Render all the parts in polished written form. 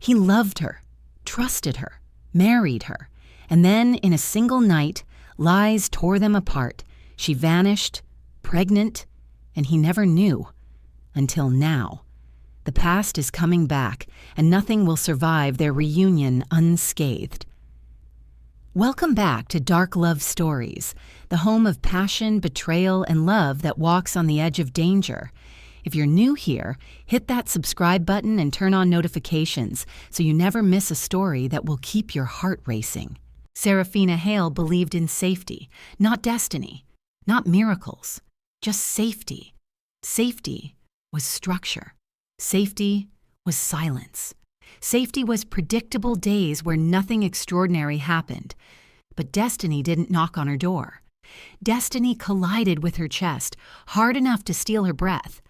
He loved her, trusted her, married her, and then, in a single night, lies tore them apart. She vanished, pregnant, and he never knew. Until now. The past is coming back, and nothing will survive their reunion unscathed. Welcome back to Dark Love Stories, the home of passion, betrayal, and love that walks on the edge of danger. If you're new here, hit that subscribe button and turn on notifications so you never miss a story that will keep your heart racing. Seraphina Hale believed in safety, not destiny, not miracles, just safety. Safety was structure. Safety was silence. Safety was predictable days where nothing extraordinary happened. But destiny didn't knock on her door. Destiny collided with her chest, hard enough to steal her breath.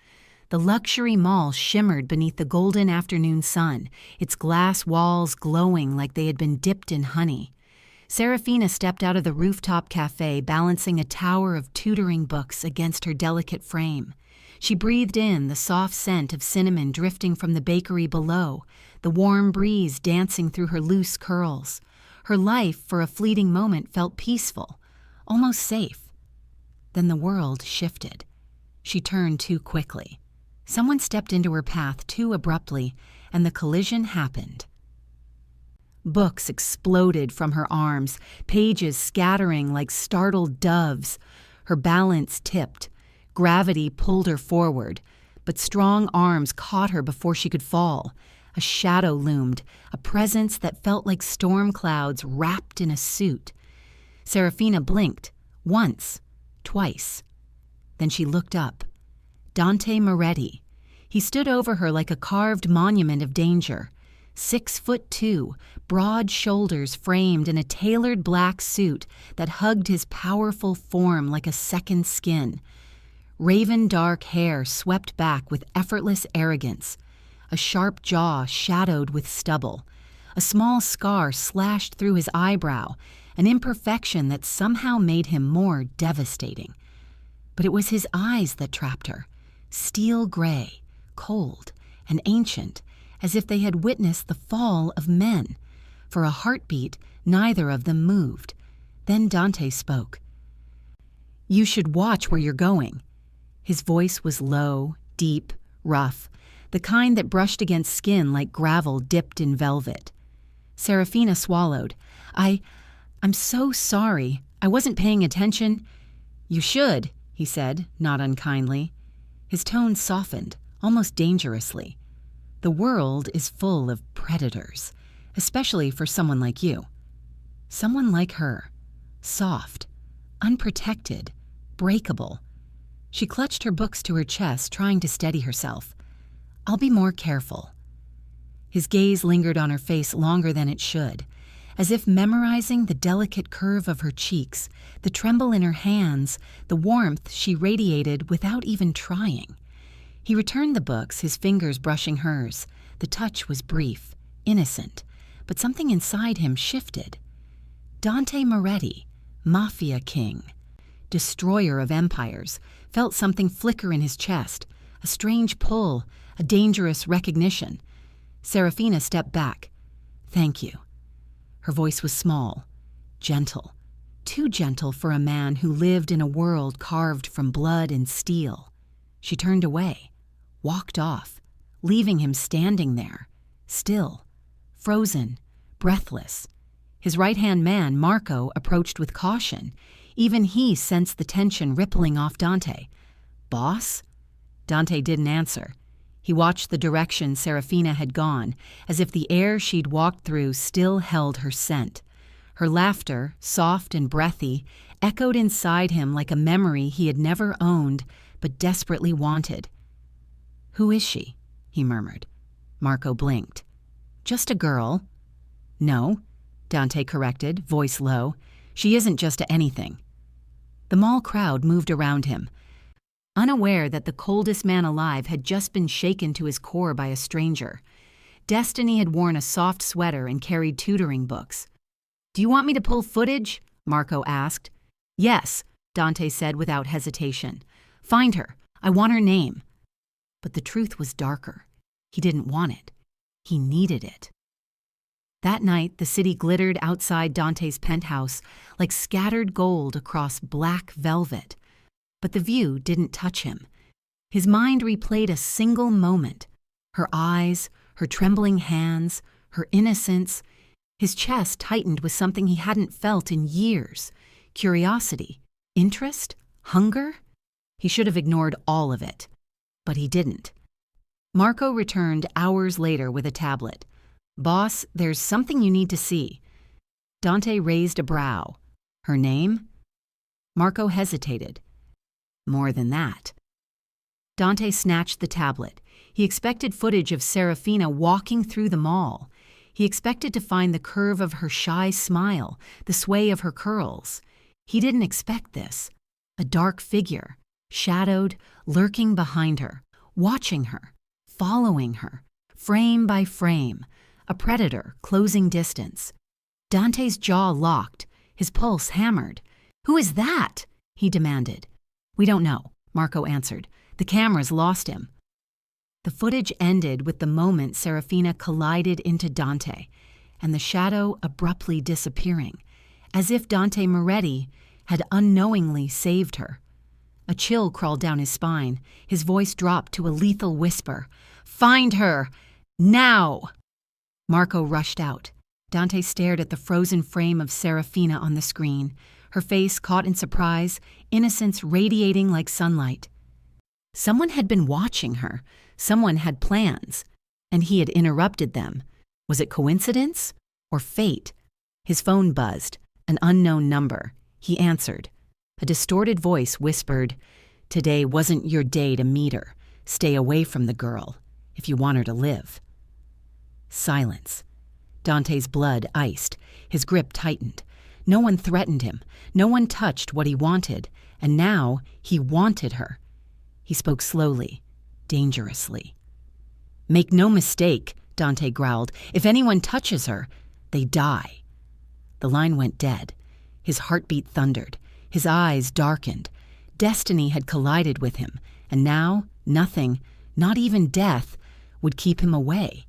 The luxury mall shimmered beneath the golden afternoon sun, its glass walls glowing like they had been dipped in honey. Seraphina stepped out of the rooftop cafe, balancing a tower of tutoring books against her delicate frame. She breathed in the soft scent of cinnamon drifting from the bakery below, the warm breeze dancing through her loose curls. Her life, for a fleeting moment, felt peaceful, almost safe. Then the world shifted. She turned too quickly. Someone stepped into her path too abruptly, and the collision happened. Books exploded from her arms, pages scattering like startled doves. Her balance tipped. Gravity pulled her forward, but strong arms caught her before she could fall. A shadow loomed, a presence that felt like storm clouds wrapped in a suit. Seraphina blinked, once, twice. Then she looked up. Dante Moretti. He stood over her like a carved monument of danger. 6'2", broad shoulders framed in a tailored black suit that hugged his powerful form like a second skin. Raven dark hair swept back with effortless arrogance. A sharp jaw shadowed with stubble. A small scar slashed through his eyebrow, an imperfection that somehow made him more devastating. But it was his eyes that trapped her. Steel gray, cold, and ancient, as if they had witnessed the fall of men. For a heartbeat, neither of them moved. Then Dante spoke. "You should watch where you're going." His voice was low, deep, rough, the kind that brushed against skin like gravel dipped in velvet. Seraphina swallowed. I'm so sorry. I wasn't paying attention." "You should," he said, not unkindly. His tone softened, almost dangerously. "The world is full of predators, especially for someone like you." Someone like her. Soft, unprotected, breakable. She clutched her books to her chest, trying to steady herself. "I'll be more careful." His gaze lingered on her face longer than it should, as if memorizing the delicate curve of her cheeks, the tremble in her hands, the warmth she radiated without even trying. He returned the books, his fingers brushing hers. The touch was brief, innocent, but something inside him shifted. Dante Moretti, Mafia king, destroyer of empires, felt something flicker in his chest, a strange pull, a dangerous recognition. Seraphina stepped back. "Thank you." Her voice was small, gentle, too gentle for a man who lived in a world carved from blood and steel. She turned away, walked off, leaving him standing there, still, frozen, breathless. His right-hand man, Marco, approached with caution. Even he sensed the tension rippling off Dante. "Boss?" Dante didn't answer. He watched the direction Seraphina had gone, as if the air she'd walked through still held her scent. Her laughter, soft and breathy, echoed inside him like a memory he had never owned, but desperately wanted. "Who is she?" he murmured. Marco blinked. "Just a girl." "No," Dante corrected, voice low. "She isn't just anything." The mall crowd moved around him, unaware that the coldest man alive had just been shaken to his core by a stranger. Destiny had worn a soft sweater and carried tutoring books. "Do you want me to pull footage?" Marco asked. "Yes," Dante said without hesitation. "Find her. I want her name." But the truth was darker. He didn't want it. He needed it. That night, the city glittered outside Dante's penthouse like scattered gold across black velvet. But the view didn't touch him. His mind replayed a single moment. Her eyes, her trembling hands, her innocence. His chest tightened with something he hadn't felt in years. Curiosity, interest, hunger. He should have ignored all of it. But he didn't. Marco returned hours later with a tablet. "Boss, there's something you need to see." Dante raised a brow. "Her name?" Marco hesitated. "More than that." Dante snatched the tablet. He expected footage of Seraphina walking through the mall. He expected to find the curve of her shy smile, the sway of her curls. He didn't expect this. A dark figure, shadowed, lurking behind her, watching her, following her, frame by frame, a predator closing distance. Dante's jaw locked, his pulse hammered. "Who is that?" he demanded. "We don't know," Marco answered. "The cameras lost him." The footage ended with the moment Seraphina collided into Dante, and the shadow abruptly disappearing, as if Dante Moretti had unknowingly saved her. A chill crawled down his spine. His voice dropped to a lethal whisper. "Find her! Now!" Marco rushed out. Dante stared at the frozen frame of Seraphina on the screen, her face caught in surprise, innocence radiating like sunlight. Someone had been watching her. Someone had plans, and he had interrupted them. Was it coincidence or fate? His phone buzzed, an unknown number. He answered. A distorted voice whispered, "Today wasn't your day to meet her. Stay away from the girl, if you want her to live." Silence. Dante's blood iced. His grip tightened. No one threatened him. No one touched what he wanted. And now he wanted her. He spoke slowly, dangerously. "Make no mistake," Dante growled. "If anyone touches her, they die." The line went dead. His heartbeat thundered. His eyes darkened. Destiny had collided with him, and now nothing, not even death, would keep him away.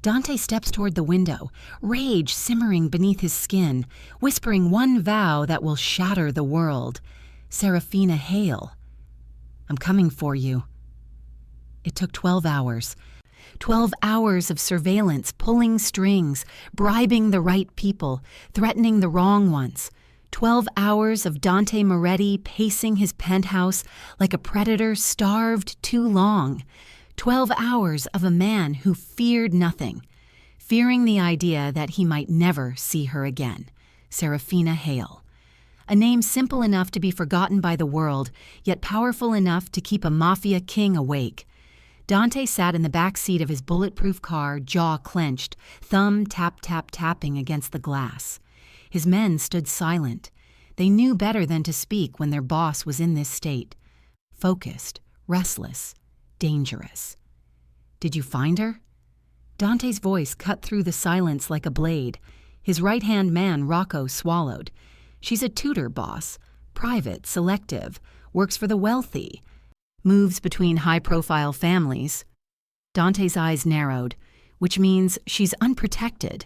Dante steps toward the window, rage simmering beneath his skin, whispering one vow that will shatter the world. Seraphina Hale. "I'm coming for you." It took 12 hours. 12 hours of surveillance, pulling strings, bribing the right people, threatening the wrong ones. 12 hours of Dante Moretti pacing his penthouse like a predator starved too long. 12 hours of a man who feared nothing, fearing the idea that he might never see her again. Seraphina Hale. A name simple enough to be forgotten by the world, yet powerful enough to keep a Mafia king awake. Dante sat in the back seat of his bulletproof car, jaw clenched, thumb tapping against the glass. His men stood silent. They knew better than to speak when their boss was in this state. Focused, restless, dangerous. "Did you find her?" Dante's voice cut through the silence like a blade. His right-hand man, Rocco, swallowed. "She's a tutor, boss. Private, selective, works for the wealthy. Moves between high-profile families." Dante's eyes narrowed. "Which means she's unprotected."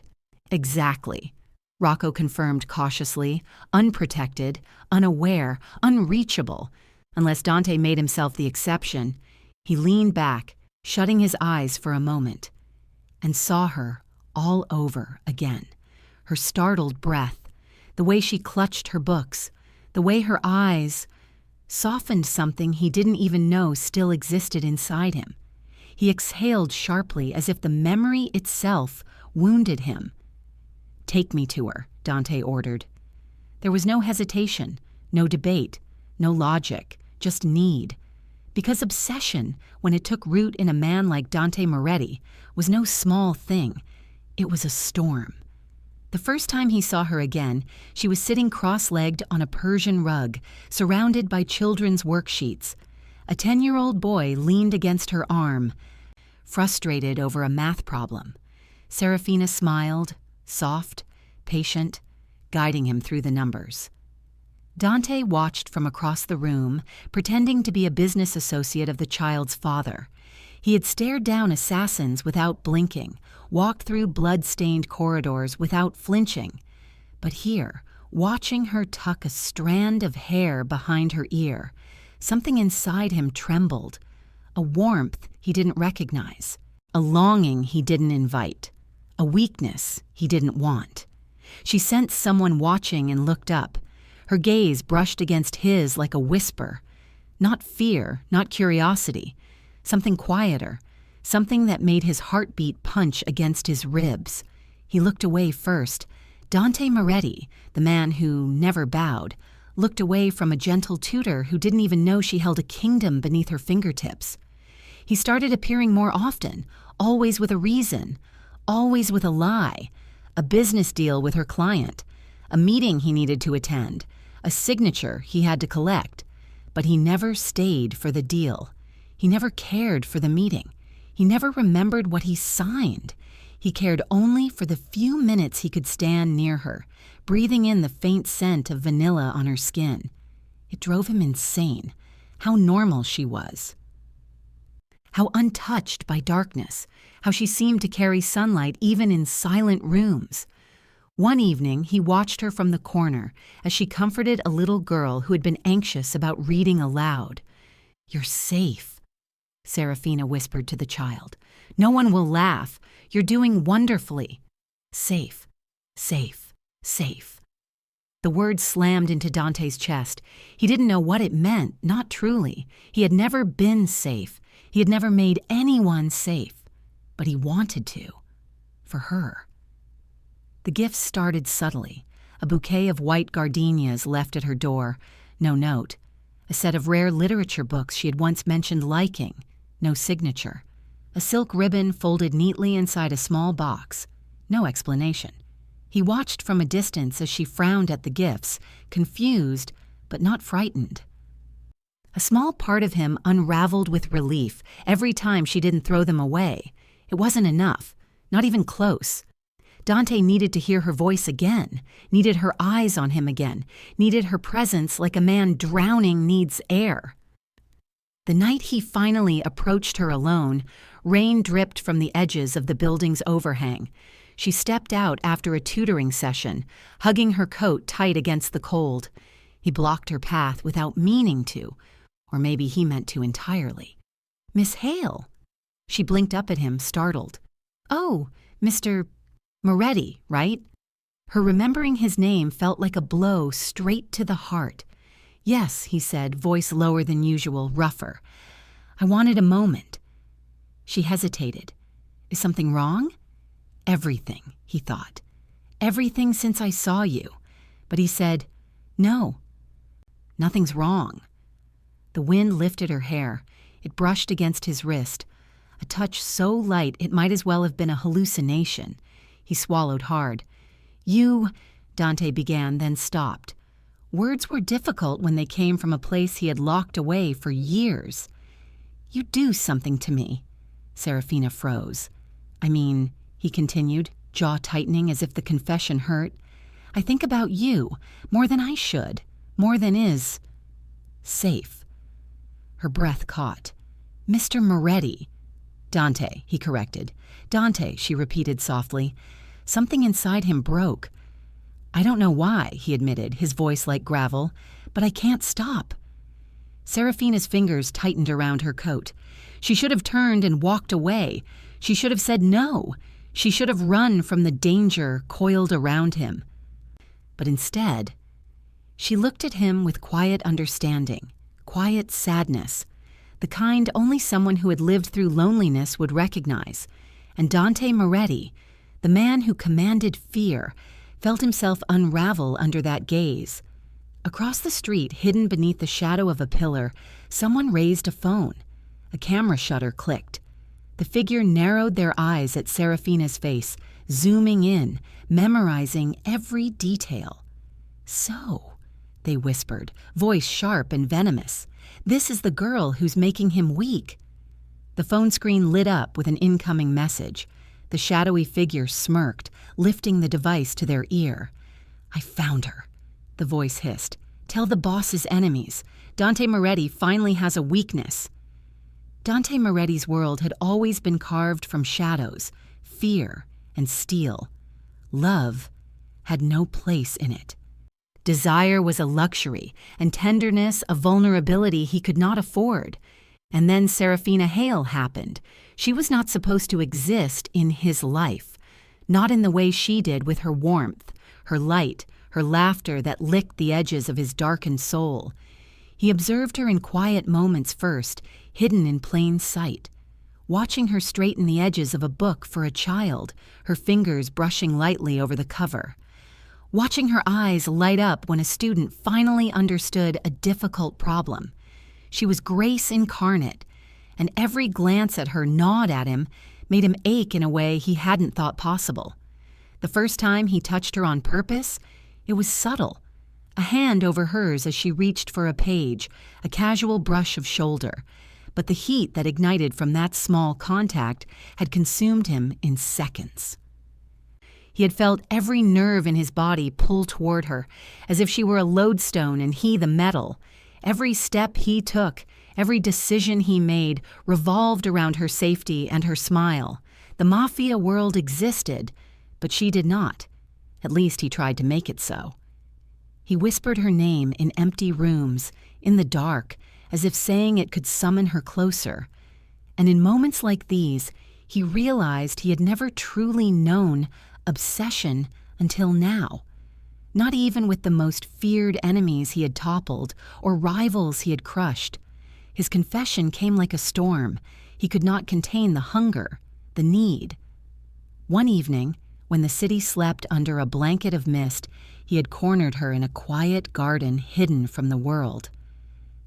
"Exactly," Rocco confirmed cautiously. "Unprotected, unaware, unreachable. Unless Dante made himself the exception." He leaned back, shutting his eyes for a moment, and saw her all over again. Her startled breath, the way she clutched her books, the way her eyes softened something he didn't even know still existed inside him. He exhaled sharply as if the memory itself wounded him. "Take me to her," Dante ordered. There was no hesitation, no debate, no logic, just need. Because obsession, when it took root in a man like Dante Moretti, was no small thing. It was a storm. The first time he saw her again, she was sitting cross-legged on a Persian rug, surrounded by children's worksheets. A 10-year-old boy leaned against her arm, frustrated over a math problem. Seraphina smiled, soft, patient, guiding him through the numbers. Dante watched from across the room, pretending to be a business associate of the child's father. He had stared down assassins without blinking, walked through blood-stained corridors without flinching. But here, watching her tuck a strand of hair behind her ear, something inside him trembled, a warmth he didn't recognize, a longing he didn't invite, a weakness he didn't want. She sensed someone watching and looked up. Her gaze brushed against his like a whisper. Not fear, not curiosity. Something quieter, something that made his heartbeat punch against his ribs. He looked away first. Dante Moretti, the man who never bowed, looked away from a gentle tutor who didn't even know she held a kingdom beneath her fingertips. He started appearing more often, always with a reason, always with a lie, a business deal with her client, a meeting he needed to attend, a signature he had to collect. But he never stayed for the deal. He never cared for the meeting. He never remembered what he signed. He cared only for the few minutes he could stand near her, breathing in the faint scent of vanilla on her skin. It drove him insane. How normal she was. How untouched by darkness. How she seemed to carry sunlight even in silent rooms. One evening, he watched her from the corner as she comforted a little girl who had been anxious about reading aloud. "You're safe," Seraphina whispered to the child. "No one will laugh. You're doing wonderfully. Safe, safe, safe." The word slammed into Dante's chest. He didn't know what it meant, not truly. He had never been safe. He had never made anyone safe. But he wanted to. For her. The gifts started subtly. A bouquet of white gardenias left at her door. No note. A set of rare literature books she had once mentioned liking. No signature. A silk ribbon folded neatly inside a small box. No explanation. He watched from a distance as she frowned at the gifts, confused but not frightened. A small part of him unraveled with relief every time she didn't throw them away. It wasn't enough. Not even close. Dante needed to hear her voice again, needed her eyes on him again, needed her presence like a man drowning needs air. The night he finally approached her alone, rain dripped from the edges of the building's overhang. She stepped out after a tutoring session, hugging her coat tight against the cold. He blocked her path without meaning to, or maybe he meant to entirely. "Miss Hale." She blinked up at him, startled. "Oh, Mr. Moretti, right?" Her remembering his name felt like a blow straight to the heart. "Yes," he said, voice lower than usual, rougher. "I wanted a moment." She hesitated. "Is something wrong?" "Everything," he thought. "Everything since I saw you." But he said, "No, nothing's wrong." The wind lifted her hair. It brushed against his wrist. A touch so light it might as well have been a hallucination. He swallowed hard. "You," Dante began, then stopped. Words were difficult when they came from a place he had locked away for years. "You do something to me." Seraphina froze. "I mean," he continued, jaw tightening as if the confession hurt, "I think about you more than I should, more than is safe." Her breath caught. "Mr. Moretti." "Dante," he corrected. "Dante," she repeated softly. Something inside him broke. "I don't know why," he admitted, his voice like gravel, "but I can't stop." Seraphina's fingers tightened around her coat. She should have turned and walked away. She should have said no. She should have run from the danger coiled around him. But instead, she looked at him with quiet understanding, quiet sadness, the kind only someone who had lived through loneliness would recognize. And Dante Moretti, the man who commanded fear, felt himself unravel under that gaze. Across the street, hidden beneath the shadow of a pillar, someone raised a phone. A camera shutter clicked. The figure narrowed their eyes at Seraphina's face, zooming in, memorizing every detail. "So," they whispered, voice sharp and venomous, "this is the girl who's making him weak." The phone screen lit up with an incoming message. The shadowy figure smirked, lifting the device to their ear. "I found her," the voice hissed. "Tell the boss's enemies. Dante Moretti finally has a weakness." Dante Moretti's world had always been carved from shadows, fear, and steel. Love had no place in it. Desire was a luxury, and tenderness a vulnerability he could not afford. And then Seraphina Hale happened. She was not supposed to exist in his life, not in the way she did with her warmth, her light, her laughter that licked the edges of his darkened soul. He observed her in quiet moments first, hidden in plain sight, watching her straighten the edges of a book for a child, her fingers brushing lightly over the cover. Watching her eyes light up when a student finally understood a difficult problem. She was grace incarnate, and every glance at her gnawed at him, made him ache in a way he hadn't thought possible. The first time he touched her on purpose, it was subtle. A hand over hers as she reached for a page, a casual brush of shoulder. But the heat that ignited from that small contact had consumed him in seconds. He had felt every nerve in his body pull toward her, as if she were a lodestone and he the metal. Every step he took, every decision he made, revolved around her safety and her smile. The Mafia world existed, but she did not. At least he tried to make it so. He whispered her name in empty rooms, in the dark, as if saying it could summon her closer. And in moments like these, he realized he had never truly known obsession until now. Not even with the most feared enemies he had toppled or rivals he had crushed. His confession came like a storm. He could not contain the hunger, the need. One evening, when the city slept under a blanket of mist, he had cornered her in a quiet garden hidden from the world.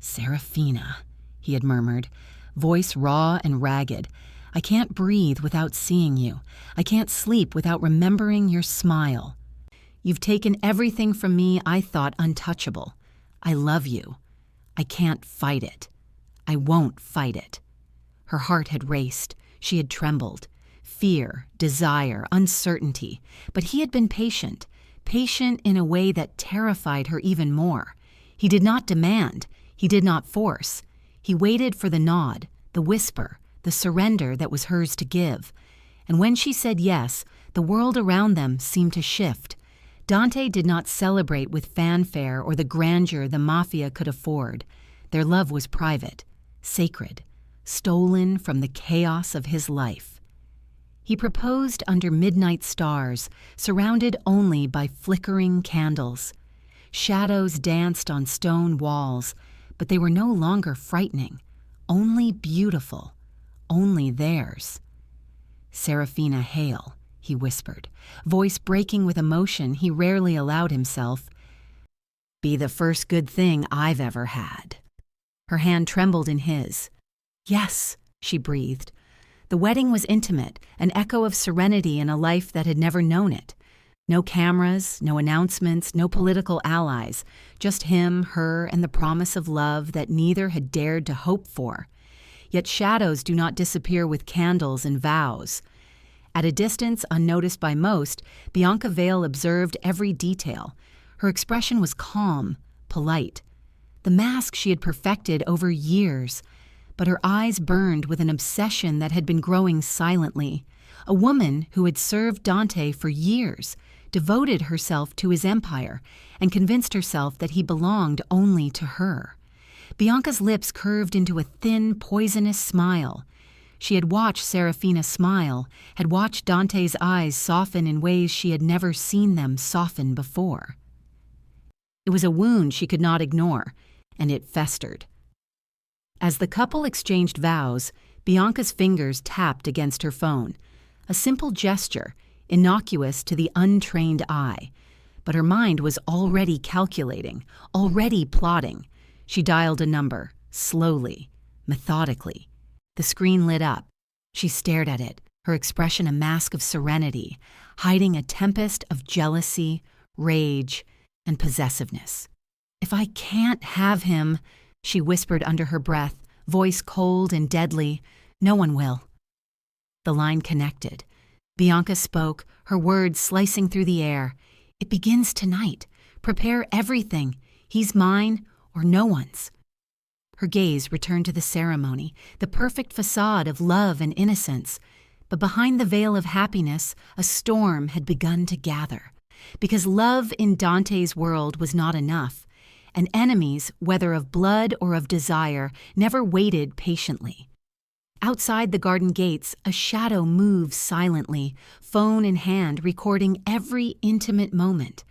"Seraphina," he had murmured, voice raw and ragged. "I can't breathe without seeing you. I can't sleep without remembering your smile. You've taken everything from me I thought untouchable. I love you. I can't fight it. I won't fight it." Her heart had raced. She had trembled. Fear, desire, uncertainty. But he had been patient in a way that terrified her even more. He did not demand. He did not force. He waited for the nod, the whisper, the surrender that was hers to give. And when she said yes, the world around them seemed to shift. Dante did not celebrate with fanfare or the grandeur the Mafia could afford. Their love was private, sacred, stolen from the chaos of his life. He proposed under midnight stars, surrounded only by flickering candles. Shadows danced on stone walls, but they were no longer frightening, only beautiful, only theirs. "Seraphina Hale," he whispered, voice breaking with emotion he rarely allowed himself. "Be the first good thing I've ever had." Her hand trembled in his. "Yes," she breathed. The wedding was intimate, an echo of serenity in a life that had never known it. No cameras, no announcements, no political allies, just him, her, and the promise of love that neither had dared to hope for. Yet shadows do not disappear with candles and vows. At a distance unnoticed by most, Bianca Vale observed every detail. Her expression was calm, polite. The mask she had perfected over years, but her eyes burned with an obsession that had been growing silently. A woman who had served Dante for years, devoted herself to his empire, and convinced herself that he belonged only to her. Bianca's lips curved into a thin, poisonous smile. She had watched Seraphina smile, had watched Dante's eyes soften in ways she had never seen them soften before. It was a wound she could not ignore, and it festered. As the couple exchanged vows, Bianca's fingers tapped against her phone. A simple gesture, innocuous to the untrained eye. But her mind was already calculating, already plotting. She dialed a number, slowly, methodically. The screen lit up. She stared at it, her expression a mask of serenity, hiding a tempest of jealousy, rage, and possessiveness. "If I can't have him," she whispered under her breath, voice cold and deadly, "no one will." The line connected. Bianca spoke, her words slicing through the air. "It begins tonight. Prepare everything. He's mine or no one's." Her gaze returned to the ceremony, the perfect facade of love and innocence. But behind the veil of happiness, a storm had begun to gather. Because love in Dante's world was not enough, and enemies, whether of blood or of desire, never waited patiently. Outside the garden gates, a shadow moves silently, phone in hand, recording every intimate moment.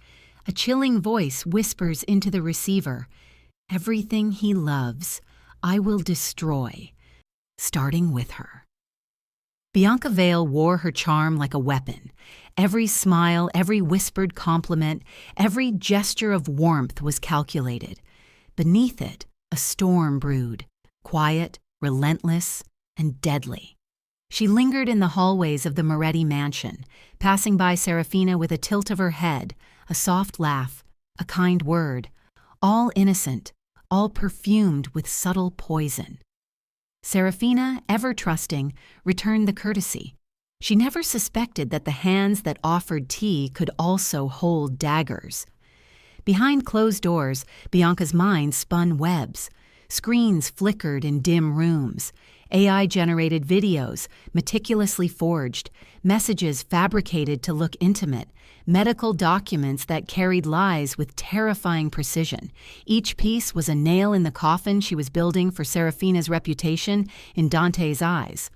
A chilling voice whispers into the receiver, "Everything he loves, I will destroy, starting with her." Bianca Vale wore her charm like a weapon. Every smile, every whispered compliment, every gesture of warmth was calculated. Beneath it, a storm brewed, quiet, relentless, and deadly. She lingered in the hallways of the Moretti mansion, passing by Seraphina with a tilt of her head, a soft laugh, a kind word, all innocent, all perfumed with subtle poison. Seraphina, ever trusting, returned the courtesy. She never suspected that the hands that offered tea could also hold daggers. Behind closed doors, Bianca's mind spun webs. Screens flickered in dim rooms. AI-generated videos, meticulously forged, messages fabricated to look intimate, medical documents that carried lies with terrifying precision. Each piece was a nail in the coffin she was building for Seraphina's reputation in Dante's eyes.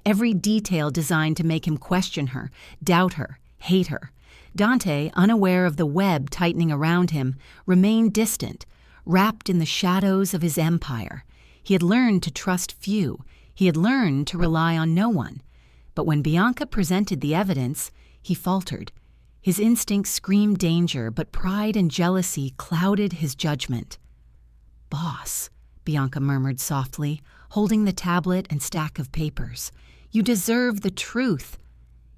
Every detail designed to make him question her, doubt her, hate her. Dante, unaware of the web tightening around him, remained distant, wrapped in the shadows of his empire. He had learned to trust few. He had learned to rely on no one. But when Bianca presented the evidence, he faltered. His instincts screamed danger, but pride and jealousy clouded his judgment. "Boss," Bianca murmured softly, holding the tablet and stack of papers. "You deserve the truth."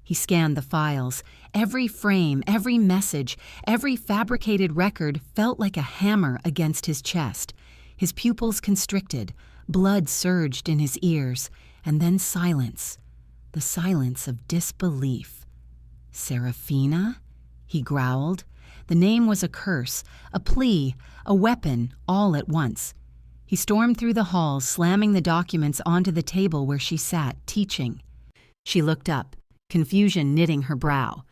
He scanned the files. Every frame, every message, every fabricated record felt like a hammer against his chest. His pupils constricted, blood surged in his ears, and then silence, the silence of disbelief. "Seraphina?" he growled. The name was a curse, a plea, a weapon, all at once. He stormed through the halls, slamming the documents onto the table where she sat, teaching. She looked up, confusion knitting her brow.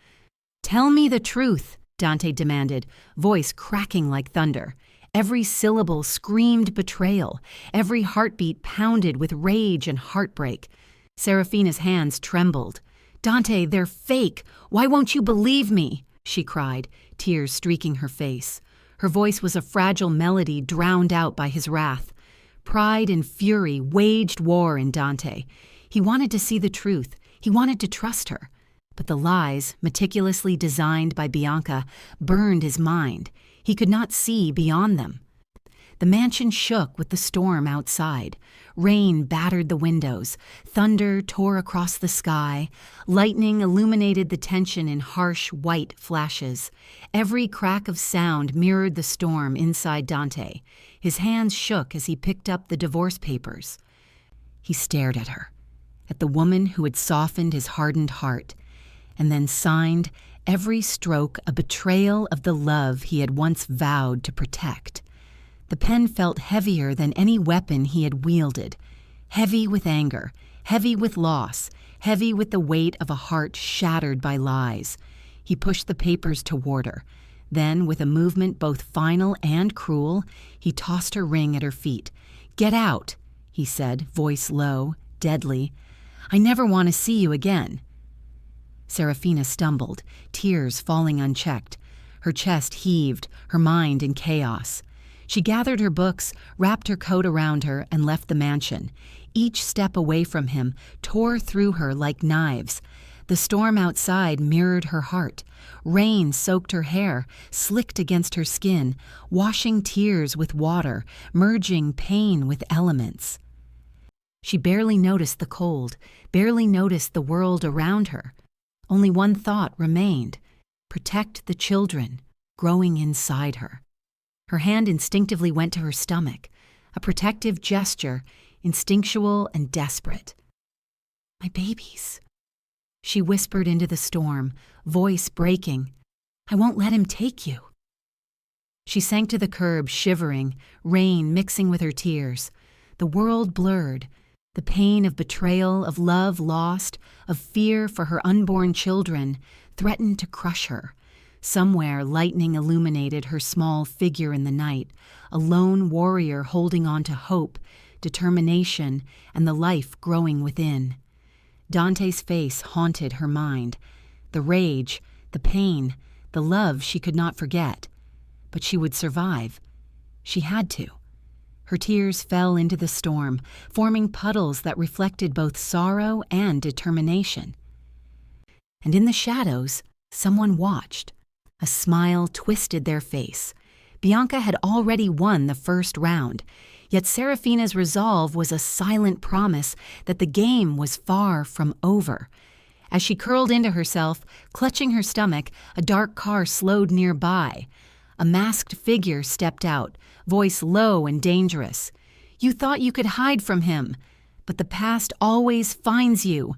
"Tell me the truth," Dante demanded, voice cracking like thunder. Every syllable screamed betrayal. Every heartbeat pounded with rage and heartbreak. Seraphina's hands trembled. "Dante, they're fake. Why won't you believe me?" she cried, tears streaking her face. Her voice was a fragile melody drowned out by his wrath. Pride and fury waged war in Dante. He wanted to see the truth. He wanted to trust her. But the lies, meticulously designed by Bianca, burned his mind. He could not see beyond them. The mansion shook with the storm outside. Rain battered the windows. Thunder tore across the sky. Lightning illuminated the tension in harsh white flashes. Every crack of sound mirrored the storm inside Dante. His hands shook as he picked up the divorce papers. He stared at her, at the woman who had softened his hardened heart, and then signed, every stroke a betrayal of the love he had once vowed to protect. The pen felt heavier than any weapon he had wielded, heavy with anger, heavy with loss, heavy with the weight of a heart shattered by lies. He pushed the papers toward her. Then, with a movement both final and cruel, he tossed her ring at her feet. "Get out," he said, voice low, deadly. "I never want to see you again." Seraphina stumbled, tears falling unchecked. Her chest heaved, her mind in chaos. She gathered her books, wrapped her coat around her, and left the mansion. Each step away from him tore through her like knives. The storm outside mirrored her heart. Rain soaked her hair, slicked against her skin, washing tears with water, merging pain with elements. She barely noticed the cold, barely noticed the world around her. Only one thought remained: protect the children growing inside her. Her hand instinctively went to her stomach, a protective gesture, instinctual and desperate. "My babies," she whispered into the storm, voice breaking. "I won't let him take you." She sank to the curb, shivering, rain mixing with her tears. The world blurred. The pain of betrayal, of love lost, of fear for her unborn children threatened to crush her. Somewhere, lightning illuminated her small figure in the night, a lone warrior holding on to hope, determination, and the life growing within. Dante's face haunted her mind. The rage, the pain, the love she could not forget. But she would survive. She had to. Her tears fell into the storm, forming puddles that reflected both sorrow and determination. And in the shadows, someone watched. A smile twisted their face. Bianca had already won the first round, yet Seraphina's resolve was a silent promise that the game was far from over. As she curled into herself, clutching her stomach, a dark car slowed nearby. A masked figure stepped out, voice low and dangerous. "You thought you could hide from him, but the past always finds you,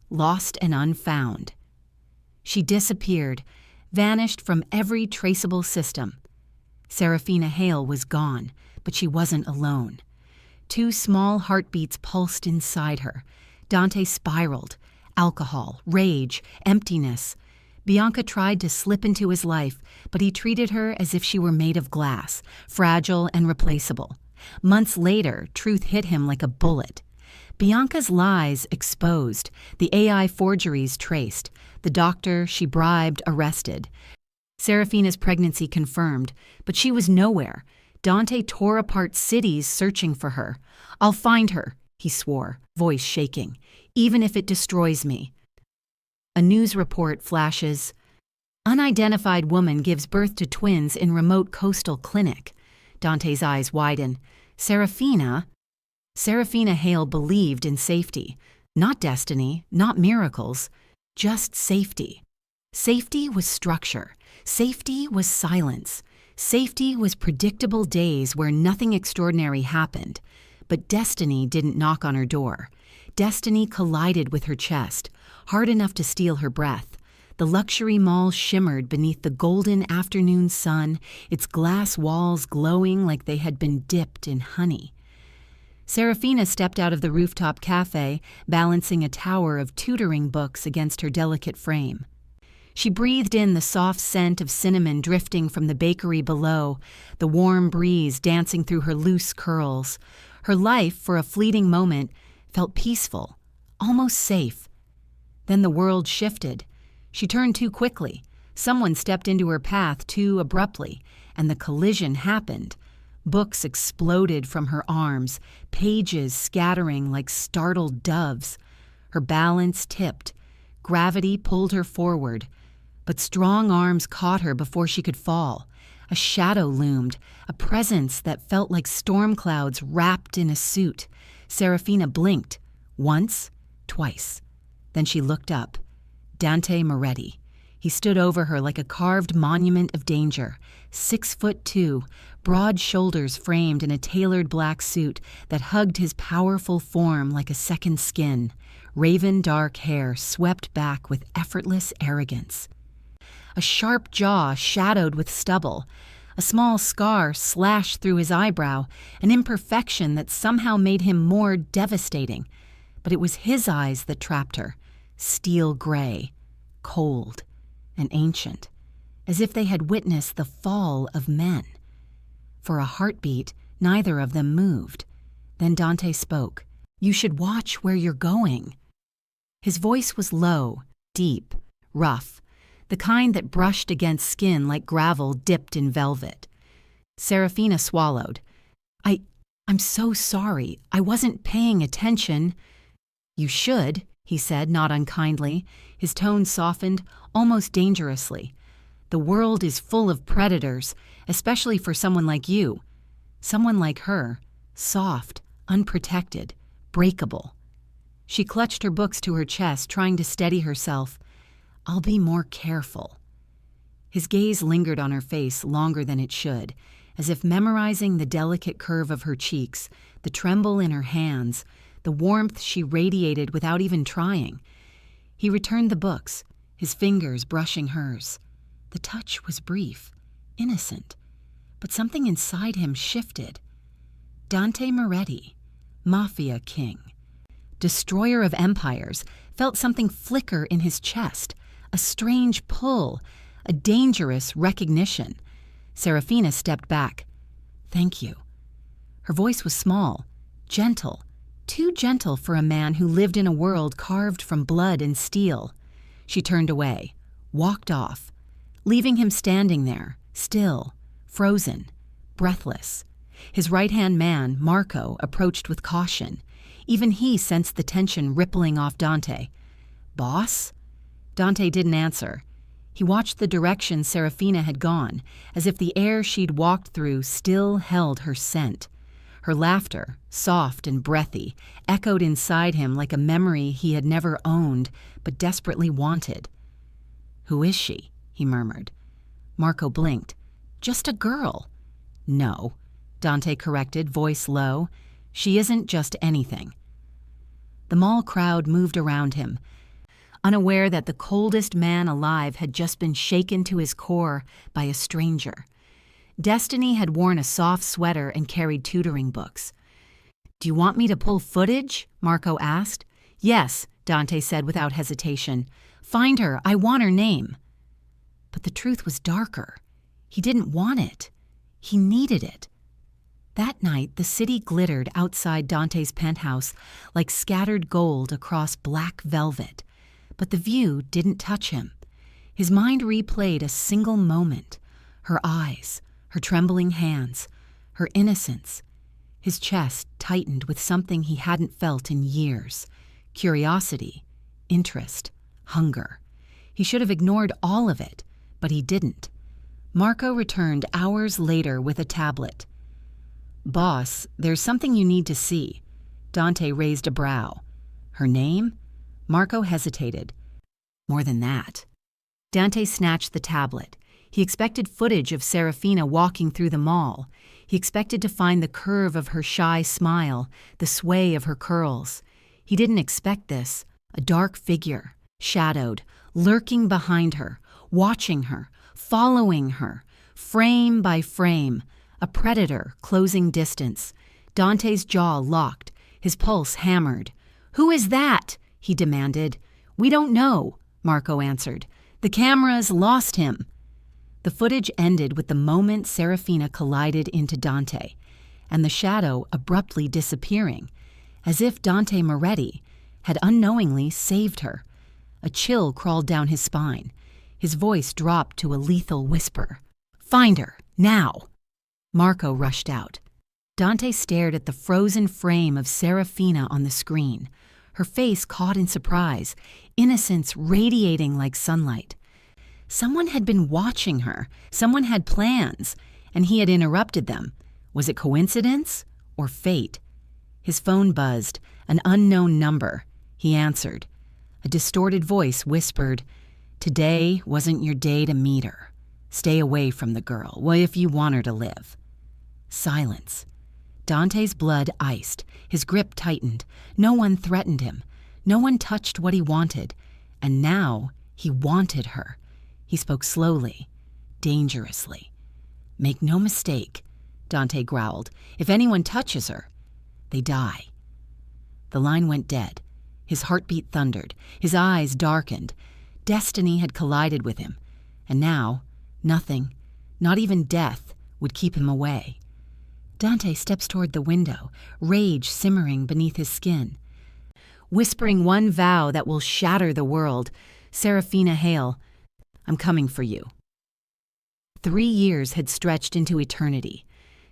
lost and unfound." She disappeared, vanished from every traceable system. Seraphina Hale was gone, but she wasn't alone. 2 small heartbeats pulsed inside her. Dante spiraled. Alcohol, rage, emptiness. Bianca tried to slip into his life, but he treated her as if she were made of glass, fragile and replaceable. Months later, truth hit him like a bullet. Bianca's lies exposed, the AI forgeries traced, the doctor she bribed arrested. Seraphina's pregnancy confirmed, but she was nowhere. Dante tore apart cities searching for her. "I'll find her," he swore, voice shaking, "even if it destroys me." A news report flashes, "Unidentified woman gives birth to twins in remote coastal clinic." Dante's eyes widen. Seraphina Hale believed in safety. Not destiny, not miracles, just safety. Safety was structure. Safety was silence. Safety was predictable days where nothing extraordinary happened. But destiny didn't knock on her door. Destiny collided with her chest, hard enough to steal her breath. The luxury mall shimmered beneath the golden afternoon sun, its glass walls glowing like they had been dipped in honey. Seraphina stepped out of the rooftop cafe, balancing a tower of tutoring books against her delicate frame. She breathed in the soft scent of cinnamon drifting from the bakery below, the warm breeze dancing through her loose curls. Her life, for a fleeting moment, felt peaceful, almost safe. Then the world shifted. She turned too quickly. Someone stepped into her path too abruptly, and the collision happened. Books exploded from her arms, pages scattering like startled doves. Her balance tipped. Gravity pulled her forward, but strong arms caught her before she could fall. A shadow loomed, a presence that felt like storm clouds wrapped in a suit. Seraphina blinked, once, twice. Then she looked up. Dante Moretti. He stood over her like a carved monument of danger, 6'2", broad shoulders framed in a tailored black suit that hugged his powerful form like a second skin. Raven dark hair swept back with effortless arrogance. A sharp jaw shadowed with stubble. A small scar slashed through his eyebrow, an imperfection that somehow made him more devastating. But it was his eyes that trapped her, steel gray, cold, and ancient, as if they had witnessed the fall of men. For a heartbeat, neither of them moved. Then Dante spoke. "You should watch where you're going." His voice was low, deep, rough, the kind that brushed against skin like gravel dipped in velvet. Seraphina swallowed. I'm so sorry. I wasn't paying attention." "You should," he said, not unkindly. His tone softened, almost dangerously. "The world is full of predators, especially for someone like you. Someone like her, soft, unprotected, breakable." She clutched her books to her chest, trying to steady herself. "I'll be more careful." His gaze lingered on her face longer than it should, as if memorizing the delicate curve of her cheeks, the tremble in her hands, the warmth she radiated without even trying. He returned the books, his fingers brushing hers. The touch was brief, innocent. but something inside him shifted. Dante Moretti, Mafia king, destroyer of empires, felt something flicker in his chest, a strange pull, a dangerous recognition. Seraphina stepped back. "Thank you." Her voice was small, gentle, too gentle for a man who lived in a world carved from blood and steel. She turned away, walked off, leaving him standing there, still, frozen, breathless. His right-hand man, Marco, approached with caution. Even he sensed the tension rippling off Dante. "Boss?" Dante didn't answer. He watched the direction Seraphina had gone, as if the air she'd walked through still held her scent. Her laughter, soft and breathy, echoed inside him like a memory he had never owned, but desperately wanted. "Who is she?" he murmured. Marco blinked. "Just a girl." "No," Dante corrected, voice low. "She isn't just anything." The mall crowd moved around him, unaware that the coldest man alive had just been shaken to his core by a stranger. Destiny had worn a soft sweater and carried tutoring books. "Do you want me to pull footage?" Marco asked. "Yes," Dante said without hesitation. "Find her. I want her name." But the truth was darker. He didn't want it. He needed it. That night, the city glittered outside Dante's penthouse like scattered gold across black velvet. But the view didn't touch him. His mind replayed a single moment. Her eyes, her trembling hands, her innocence. His chest tightened with something he hadn't felt in years. Curiosity, interest, hunger. He should have ignored all of it, but he didn't. Marco returned hours later with a tablet. "Boss, there's something you need to see." Dante raised a brow. "Her name?" Marco hesitated. "More than that." Dante snatched the tablet. He expected footage of Seraphina walking through the mall. He expected to find the curve of her shy smile, the sway of her curls. He didn't expect this. A dark figure, shadowed, lurking behind her, watching her, following her, frame by frame, a predator closing distance. Dante's jaw locked, his pulse hammered. "Who is that?" he demanded. "We don't know," Marco answered. "The cameras lost him." The footage ended with the moment Seraphina collided into Dante, and the shadow abruptly disappearing, as if Dante Moretti had unknowingly saved her. A chill crawled down his spine. His voice dropped to a lethal whisper. "Find her, now!" Marco rushed out. Dante stared at the frozen frame of Seraphina on the screen, her face caught in surprise, innocence radiating like sunlight. Someone had been watching her, someone had plans, and he had interrupted them. Was it coincidence or fate? His phone buzzed, an unknown number. He answered. A distorted voice whispered, "Today wasn't your day to meet her. Stay away from the girl, well, if you want her to live." Silence. Dante's blood iced, his grip tightened. No one threatened him. No one touched what he wanted. And now he wanted her. He spoke slowly, dangerously. "Make no mistake," Dante growled. "If anyone touches her, they die." The line went dead. His heartbeat thundered. His eyes darkened. Destiny had collided with him. And now, nothing, not even death, would keep him away. Dante steps toward the window, rage simmering beneath his skin. Whispering one vow that will shatter the world, Seraphina Hale, "I'm coming for you." 3 years had stretched into eternity.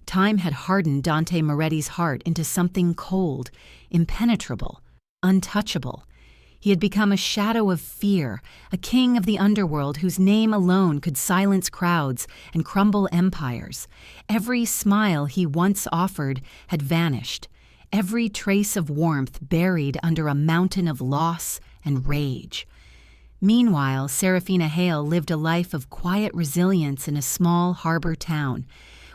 Time had hardened Dante Moretti's heart into something cold, impenetrable, untouchable. He had become a shadow of fear, a king of the underworld whose name alone could silence crowds and crumble empires. Every smile he once offered had vanished, every trace of warmth buried under a mountain of loss and rage. Meanwhile, Seraphina Hale lived a life of quiet resilience in a small harbor town,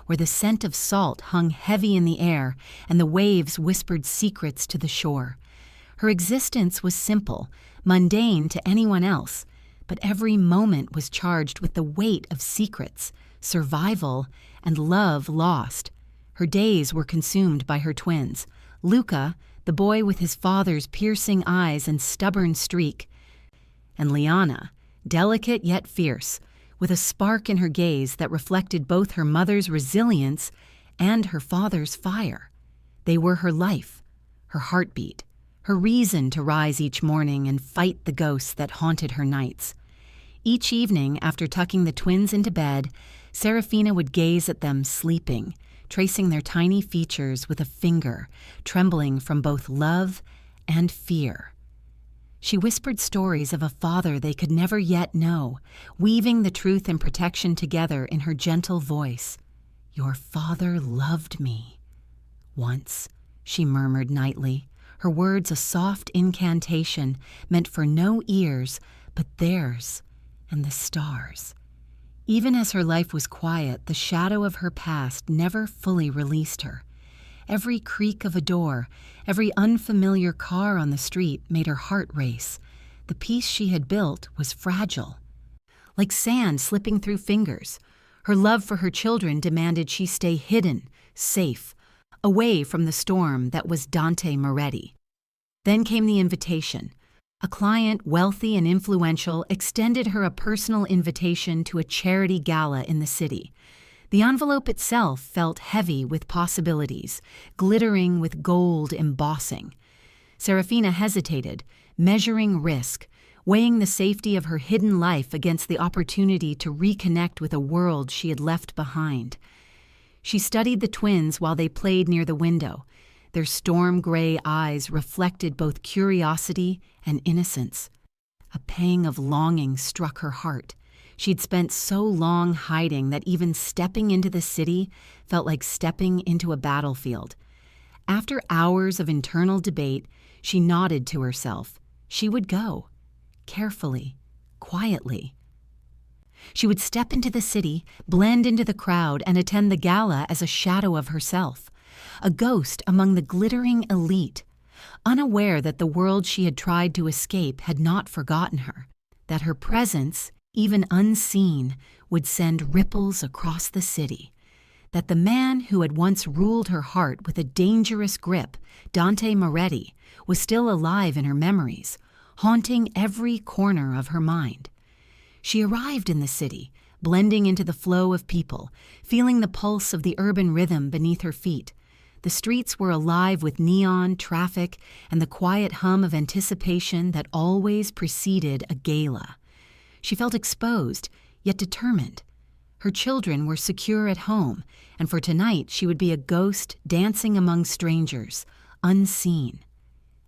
where the scent of salt hung heavy in the air and the waves whispered secrets to the shore. Her existence was simple, mundane to anyone else, but every moment was charged with the weight of secrets, survival, and love lost. Her days were consumed by her twins, Luca, the boy with his father's piercing eyes and stubborn streak, and Liana, delicate yet fierce, with a spark in her gaze that reflected both her mother's resilience and her father's fire. They were her life, her heartbeat, her reason to rise each morning and fight the ghosts that haunted her nights. Each evening, after tucking the twins into bed, Seraphina would gaze at them sleeping, tracing their tiny features with a finger, trembling from both love and fear. She whispered stories of a father they could never yet know, weaving the truth and protection together in her gentle voice. "Your father loved me." "Once," she murmured nightly, her words a soft incantation meant for no ears but theirs and the stars. Even as her life was quiet, the shadow of her past never fully released her. Every creak of a door, every unfamiliar car on the street made her heart race. The peace she had built was fragile, like sand slipping through fingers. Her love for her children demanded she stay hidden, safe, away from the storm that was Dante Moretti. Then came the invitation. A client, wealthy and influential, extended her a personal invitation to a charity gala in the city. The envelope itself felt heavy with possibilities, glittering with gold embossing. Seraphina hesitated, measuring risk, weighing the safety of her hidden life against the opportunity to reconnect with a world she had left behind. She studied the twins while they played near the window. Their storm-gray eyes reflected both curiosity and innocence. A pang of longing struck her heart. She'd spent so long hiding that even stepping into the city felt like stepping into a battlefield. After hours of internal debate, she nodded to herself. She would go. Carefully, quietly. She would step into the city, blend into the crowd, and attend the gala as a shadow of herself, a ghost among the glittering elite, unaware that the world she had tried to escape had not forgotten her, that her presence, even unseen, would send ripples across the city, that the man who had once ruled her heart with a dangerous grip, Dante Moretti, was still alive in her memories, haunting every corner of her mind. She arrived in the city, blending into the flow of people, feeling the pulse of the urban rhythm beneath her feet. The streets were alive with neon, traffic, and the quiet hum of anticipation that always preceded a gala. She felt exposed, yet determined. Her children were secure at home, and for tonight she would be a ghost dancing among strangers, unseen.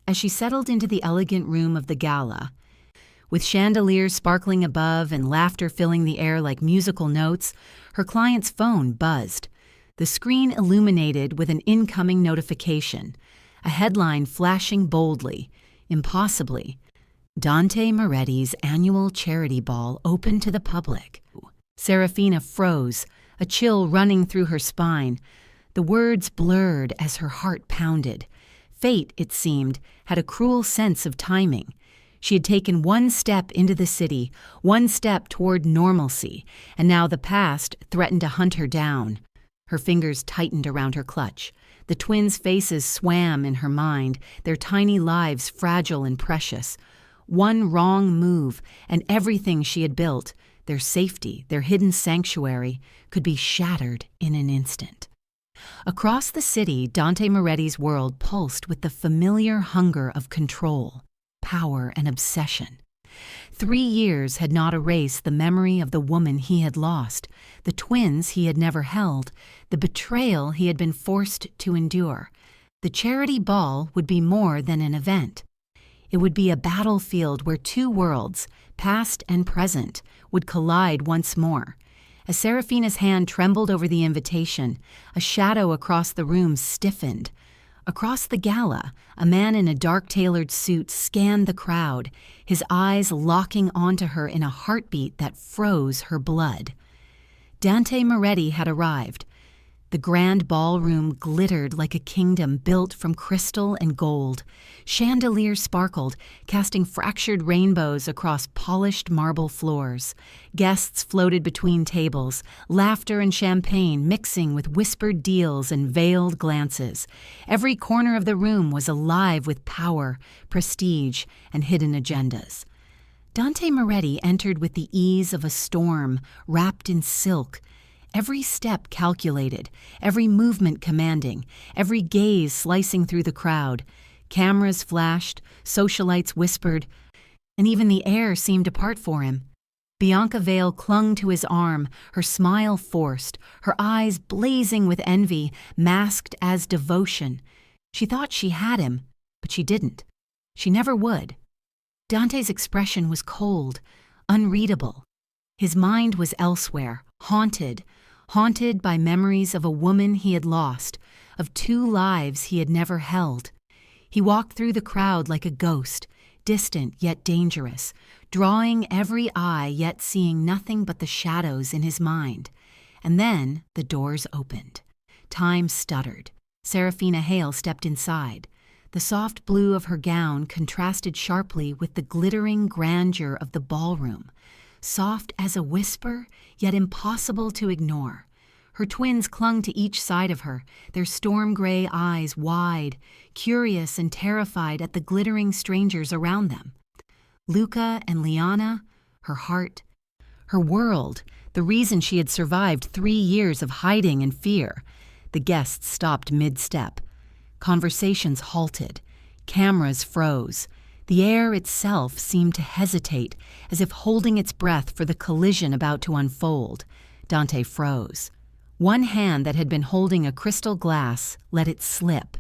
As she settled into the elegant room of the gala, with chandeliers sparkling above and laughter filling the air like musical notes, her client's phone buzzed. The screen illuminated with an incoming notification, a headline flashing boldly, impossibly, "Dante Moretti's annual charity ball open to the public." Seraphina froze, a chill running through her spine. The words blurred as her heart pounded. Fate, it seemed, had a cruel sense of timing. She had taken one step into the city, one step toward normalcy, and now the past threatened to hunt her down. Her fingers tightened around her clutch. The twins' faces swam in her mind, their tiny lives fragile and precious. One wrong move, and everything she had built, their safety, their hidden sanctuary, could be shattered in an instant. Across the city, Dante Moretti's world pulsed with the familiar hunger of control, power, and obsession. 3 years had not erased the memory of the woman he had lost, the twins he had never held, the betrayal he had been forced to endure. The charity ball would be more than an event. It would be a battlefield where two worlds, past and present, would collide once more. As Seraphina's hand trembled over the invitation, a shadow across the room stiffened. Across the gala, a man in a dark-tailored suit scanned the crowd, his eyes locking onto her in a heartbeat that froze her blood. Dante Moretti had arrived. The grand ballroom glittered like a kingdom built from crystal and gold. Chandeliers sparkled, casting fractured rainbows across polished marble floors. Guests floated between tables, laughter and champagne mixing with whispered deals and veiled glances. Every corner of the room was alive with power, prestige, and hidden agendas. Dante Moretti entered with the ease of a storm, wrapped in silk. Every step calculated, every movement commanding, every gaze slicing through the crowd. Cameras flashed, socialites whispered, and even the air seemed apart for him. Bianca Vale clung to his arm, her smile forced, her eyes blazing with envy, masked as devotion. She thought she had him, but she didn't. She never would. Dante's expression was cold, unreadable. His mind was elsewhere, haunted by memories of a woman he had lost, of two lives he had never held. He walked through the crowd like a ghost, distant yet dangerous, drawing every eye yet seeing nothing but the shadows in his mind. And then the doors opened. Time stuttered. Seraphina Hale stepped inside. The soft blue of her gown contrasted sharply with the glittering grandeur of the ballroom. Soft as a whisper, yet impossible to ignore. Her twins clung to each side of her, their storm-gray eyes wide, curious and terrified at the glittering strangers around them. Luca and Liana, her heart, her world, the reason she had survived 3 years of hiding and fear. The guests stopped mid-step. Conversations halted. Cameras froze. The air itself seemed to hesitate, as if holding its breath for the collision about to unfold. Dante froze. One hand that had been holding a crystal glass let it slip.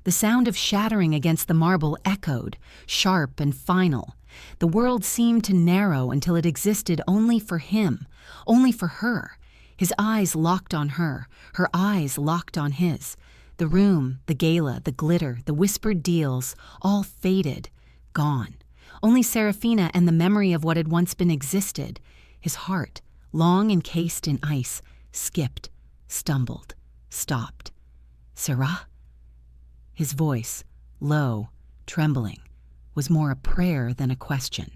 The sound of shattering against the marble echoed, sharp and final. The world seemed to narrow until it existed only for him, only for her. His eyes locked on her eyes locked on his. The room, the gala, the glitter, the whispered deals, all faded, gone. Only Seraphina and the memory of what had once been existed. His heart, long encased in ice, skipped, stumbled, stopped. Sarah? His voice, low, trembling, was more a prayer than a question.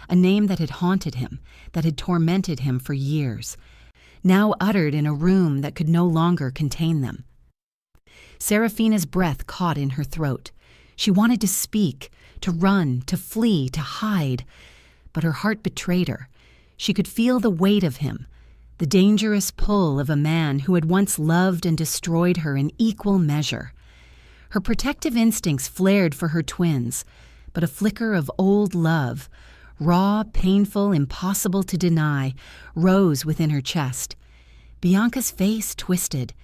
A name that had haunted him, that had tormented him for years, now uttered in a room that could no longer contain them. Seraphina's breath caught in her throat. She wanted to speak, to run, to flee, to hide. But her heart betrayed her. She could feel the weight of him, the dangerous pull of a man who had once loved and destroyed her in equal measure. Her protective instincts flared for her twins, but a flicker of old love, raw, painful, impossible to deny, rose within her chest. Bianca's face twisted.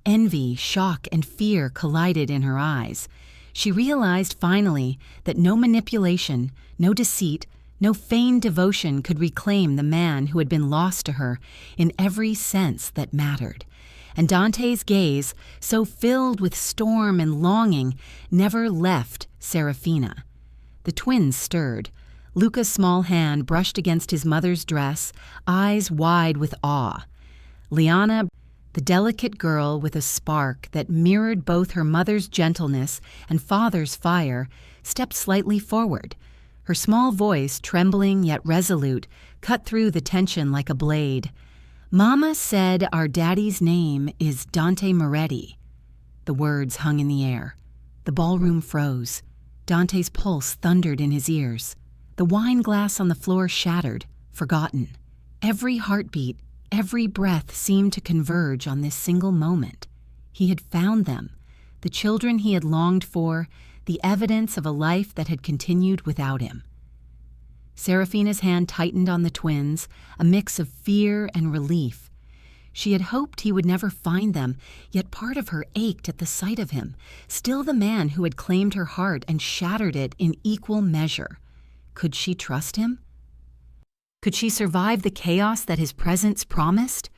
Envy, shock, and fear collided in her eyes. She realized finally that no manipulation, no deceit, no feigned devotion could reclaim the man who had been lost to her in every sense that mattered. And Dante's gaze, so filled with storm and longing, never left Seraphina. The twins stirred. Luca's small hand brushed against his mother's dress, eyes wide with awe. Liana, the delicate girl with a spark that mirrored both her mother's gentleness and father's fire, stepped slightly forward. Her small voice, trembling yet resolute, cut through the tension like a blade. "Mama said our daddy's name is Dante Moretti." The words hung in the air. The ballroom froze. Dante's pulse thundered in his ears. The wine glass on the floor shattered, forgotten. Every heartbeat, every breath seemed to converge on this single moment. He had found them, the children he had longed for, the evidence of a life that had continued without him. Seraphina's hand tightened on the twins, a mix of fear and relief. She had hoped he would never find them, yet part of her ached at the sight of him, still the man who had claimed her heart and shattered it in equal measure. Could she trust him? Could she survive the chaos that his presence promised?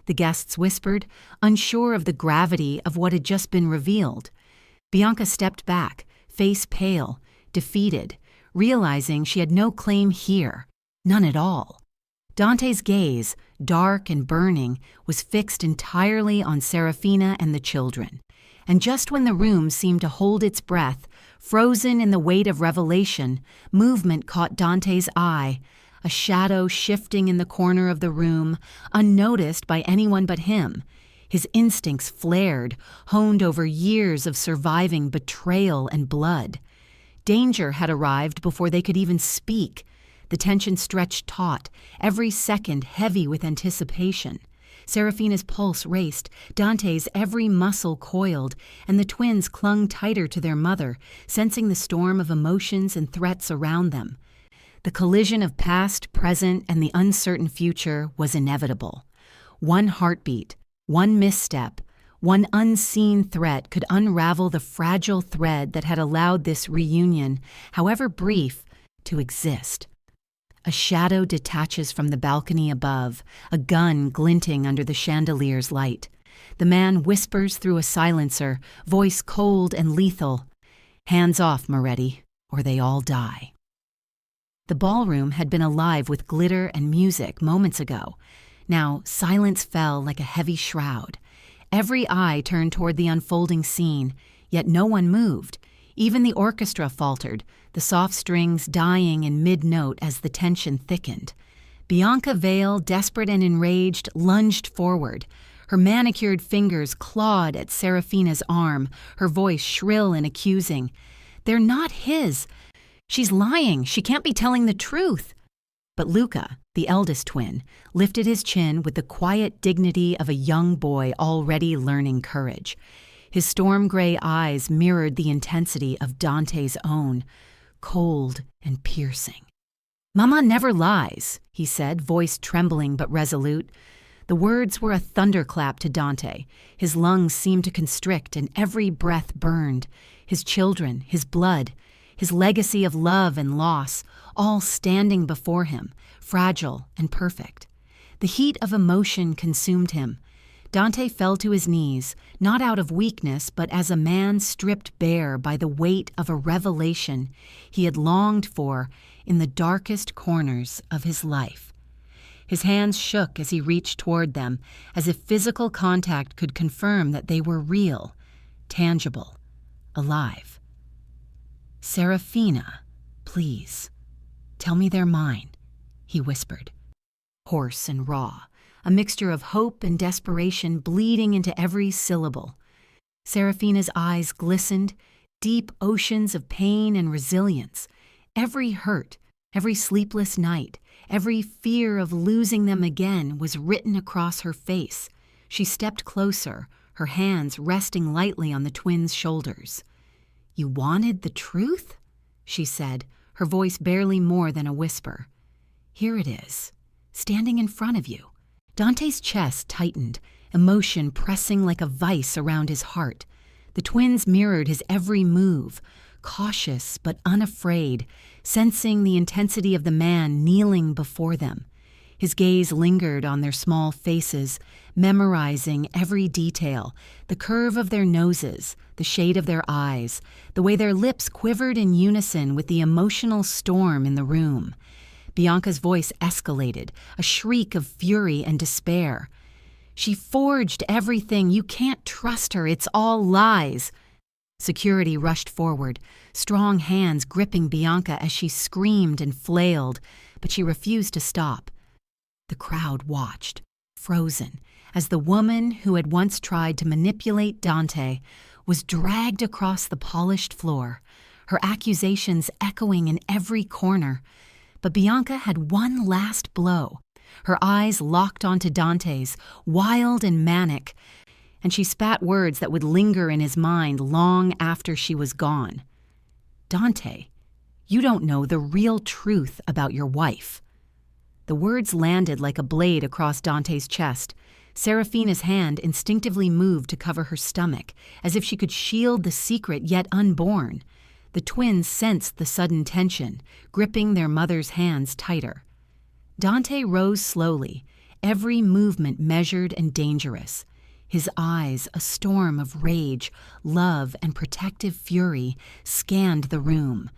The guests whispered, unsure of the gravity of what had just been revealed. Bianca stepped back, face pale, defeated, realizing she had no claim here, none at all. Dante's gaze, dark and burning, was fixed entirely on Seraphina and the children. And just when the room seemed to hold its breath, frozen in the weight of revelation, movement caught Dante's eye, a shadow shifting in the corner of the room, unnoticed by anyone but him. His instincts flared, honed over years of surviving betrayal and blood. Danger had arrived before they could even speak. The tension stretched taut, every second heavy with anticipation. Seraphina's pulse raced, Dante's every muscle coiled, and the twins clung tighter to their mother, sensing the storm of emotions and threats around them. The collision of past, present, and the uncertain future was inevitable. One heartbeat, one misstep, one unseen threat could unravel the fragile thread that had allowed this reunion, however brief, to exist. A shadow detaches from the balcony above, a gun glinting under the chandelier's light. The man whispers through a silencer, voice cold and lethal. "Hands off, Moretti, or they all die." The ballroom had been alive with glitter and music moments ago. Now silence fell like a heavy shroud. Every eye turned toward the unfolding scene, yet no one moved. Even the orchestra faltered, the soft strings dying in mid-note as the tension thickened. Bianca Vale, desperate and enraged, lunged forward. Her manicured fingers clawed at Seraphina's arm, her voice shrill and accusing. "They're not his. She's lying. She can't be telling the truth." But Luca, the eldest twin, lifted his chin with the quiet dignity of a young boy already learning courage. His storm-gray eyes mirrored the intensity of Dante's own, cold and piercing. "Mama never lies," he said, voice trembling but resolute. The words were a thunderclap to Dante. His lungs seemed to constrict and every breath burned. His children, his blood, his legacy of love and loss, all standing before him, fragile and perfect. The heat of emotion consumed him. Dante fell to his knees, not out of weakness, but as a man stripped bare by the weight of a revelation he had longed for in the darkest corners of his life. His hands shook as he reached toward them, as if physical contact could confirm that they were real, tangible, alive. "Seraphina, please, tell me they're mine," he whispered. Hoarse and raw, a mixture of hope and desperation bleeding into every syllable. Seraphina's eyes glistened, deep oceans of pain and resilience. Every hurt, every sleepless night, every fear of losing them again was written across her face. She stepped closer, her hands resting lightly on the twins' shoulders. "You wanted the truth?" she said, her voice barely more than a whisper. "Here it is, standing in front of you." Dante's chest tightened, emotion pressing like a vice around his heart. The twins mirrored his every move, cautious but unafraid, sensing the intensity of the man kneeling before them. His gaze lingered on their small faces, memorizing every detail, the curve of their noses, the shade of their eyes, the way their lips quivered in unison with the emotional storm in the room. Bianca's voice escalated, a shriek of fury and despair. "She forged everything. You can't trust her. It's all lies." Security rushed forward, strong hands gripping Bianca as she screamed and flailed, but she refused to stop. The crowd watched, frozen, as the woman who had once tried to manipulate Dante was dragged across the polished floor, her accusations echoing in every corner. But Bianca had one last blow. Her eyes locked onto Dante's, wild and manic, and she spat words that would linger in his mind long after she was gone. "Dante, you don't know the real truth about your wife." The words landed like a blade across Dante's chest. Seraphina's hand instinctively moved to cover her stomach, as if she could shield the secret yet unborn. The twins sensed the sudden tension, gripping their mother's hands tighter. Dante rose slowly, every movement measured and dangerous. His eyes, a storm of rage, love, and protective fury, scanned the room.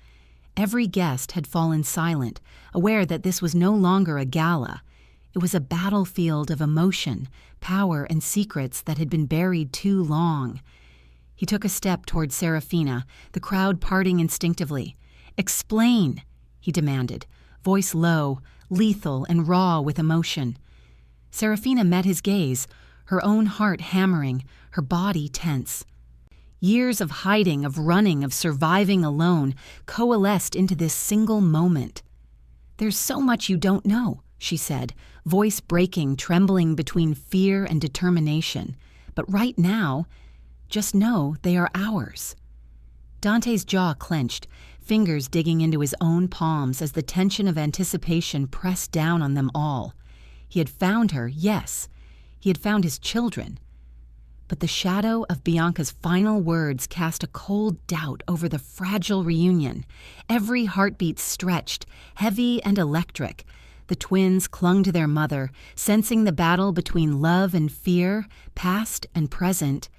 Every guest had fallen silent, aware that this was no longer a gala. It was a battlefield of emotion, power, and secrets that had been buried too long. He took a step toward Seraphina, the crowd parting instinctively. "Explain," he demanded, voice low, lethal and raw with emotion. Seraphina met his gaze, her own heart hammering, her body tense. Years of hiding, of running, of surviving alone coalesced into this single moment. "There's so much you don't know," she said, voice breaking, trembling between fear and determination. "But right now, just know they are ours." Dante's jaw clenched, fingers digging into his own palms as the tension of anticipation pressed down on them all. He had found her, yes. He had found his children. But the shadow of Bianca's final words cast a cold doubt over the fragile reunion. Every heartbeat stretched, heavy and electric. The twins clung to their mother, sensing the battle between love and fear, past and present.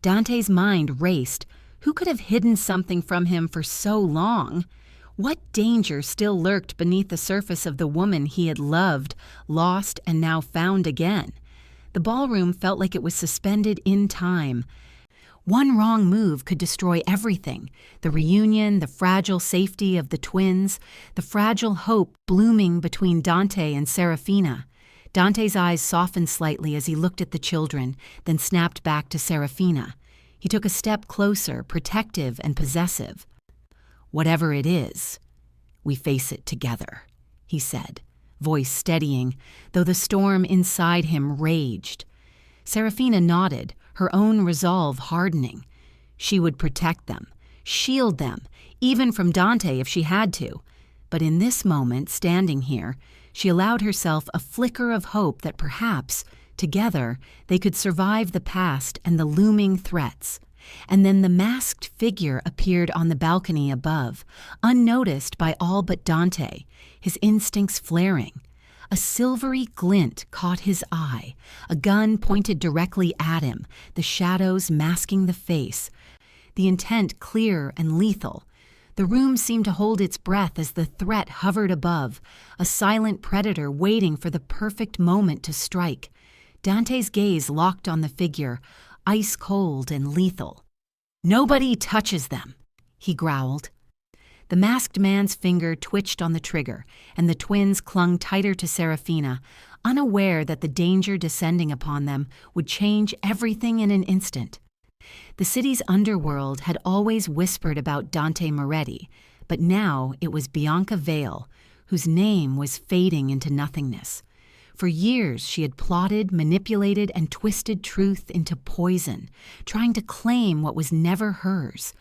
Dante's mind raced. Who could have hidden something from him for so long? What danger still lurked beneath the surface of the woman he had loved, lost, and now found again? The ballroom felt like it was suspended in time. One wrong move could destroy everything: the reunion, the fragile safety of the twins, the fragile hope blooming between Dante and Seraphina. Dante's eyes softened slightly as he looked at the children, then snapped back to Seraphina. He took a step closer, protective and possessive. "Whatever it is, we face it together," he said, voice steadying, though the storm inside him raged. Seraphina nodded, her own resolve hardening. She would protect them, shield them, even from Dante if she had to. But in this moment, standing here, she allowed herself a flicker of hope that perhaps, together, they could survive the past and the looming threats. And then the masked figure appeared on the balcony above, unnoticed by all but Dante, his instincts flaring. A silvery glint caught his eye, a gun pointed directly at him, the shadows masking the face, the intent clear and lethal. The room seemed to hold its breath as the threat hovered above, a silent predator waiting for the perfect moment to strike. Dante's gaze locked on the figure, ice-cold and lethal. "Nobody touches them," he growled. The masked man's finger twitched on the trigger, and the twins clung tighter to Seraphina, unaware that the danger descending upon them would change everything in an instant. The city's underworld had always whispered about Dante Moretti, but now it was Bianca Vale, whose name was fading into nothingness. For years she had plotted, manipulated, and twisted truth into poison, trying to claim what was never hers.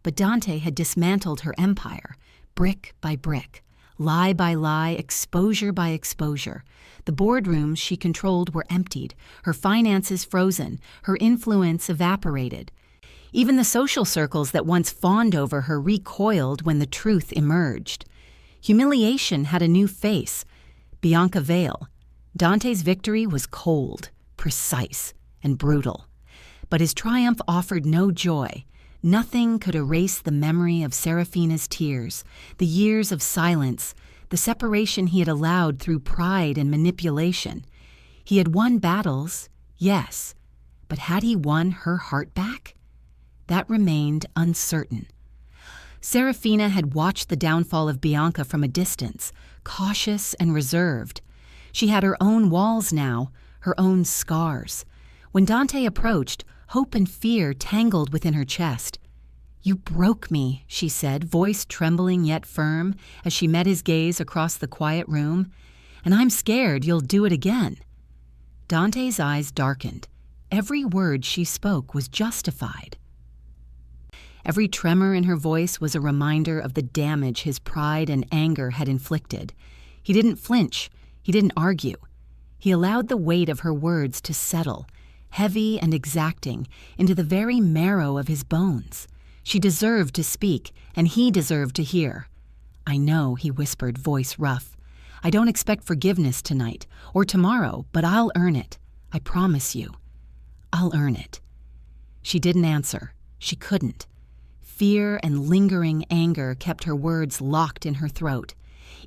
But Dante had dismantled her empire, brick by brick, lie by lie, exposure by exposure. The boardrooms she controlled were emptied, her finances frozen, her influence evaporated. Even the social circles that once fawned over her recoiled when the truth emerged. Humiliation had a new face: Bianca Vale. Dante's victory was cold, precise, and brutal. But his triumph offered no joy. Nothing could erase the memory of Seraphina's tears, the years of silence, the separation he had allowed through pride and manipulation. He had won battles, yes, but had he won her heart back? That remained uncertain. Seraphina had watched the downfall of Bianca from a distance, cautious and reserved. She had her own walls now, her own scars. When Dante approached, hope and fear tangled within her chest. "You broke me," she said, voice trembling yet firm, as she met his gaze across the quiet room. "And I'm scared you'll do it again." Dante's eyes darkened. Every word she spoke was justified. Every tremor in her voice was a reminder of the damage his pride and anger had inflicted. He didn't flinch. He didn't argue. He allowed the weight of her words to settle, heavy and exacting, into the very marrow of his bones. She deserved to speak, and he deserved to hear. "I know," he whispered, voice rough. "I don't expect forgiveness tonight, or tomorrow, but I'll earn it. I promise you. I'll earn it." She didn't answer. She couldn't. Fear and lingering anger kept her words locked in her throat.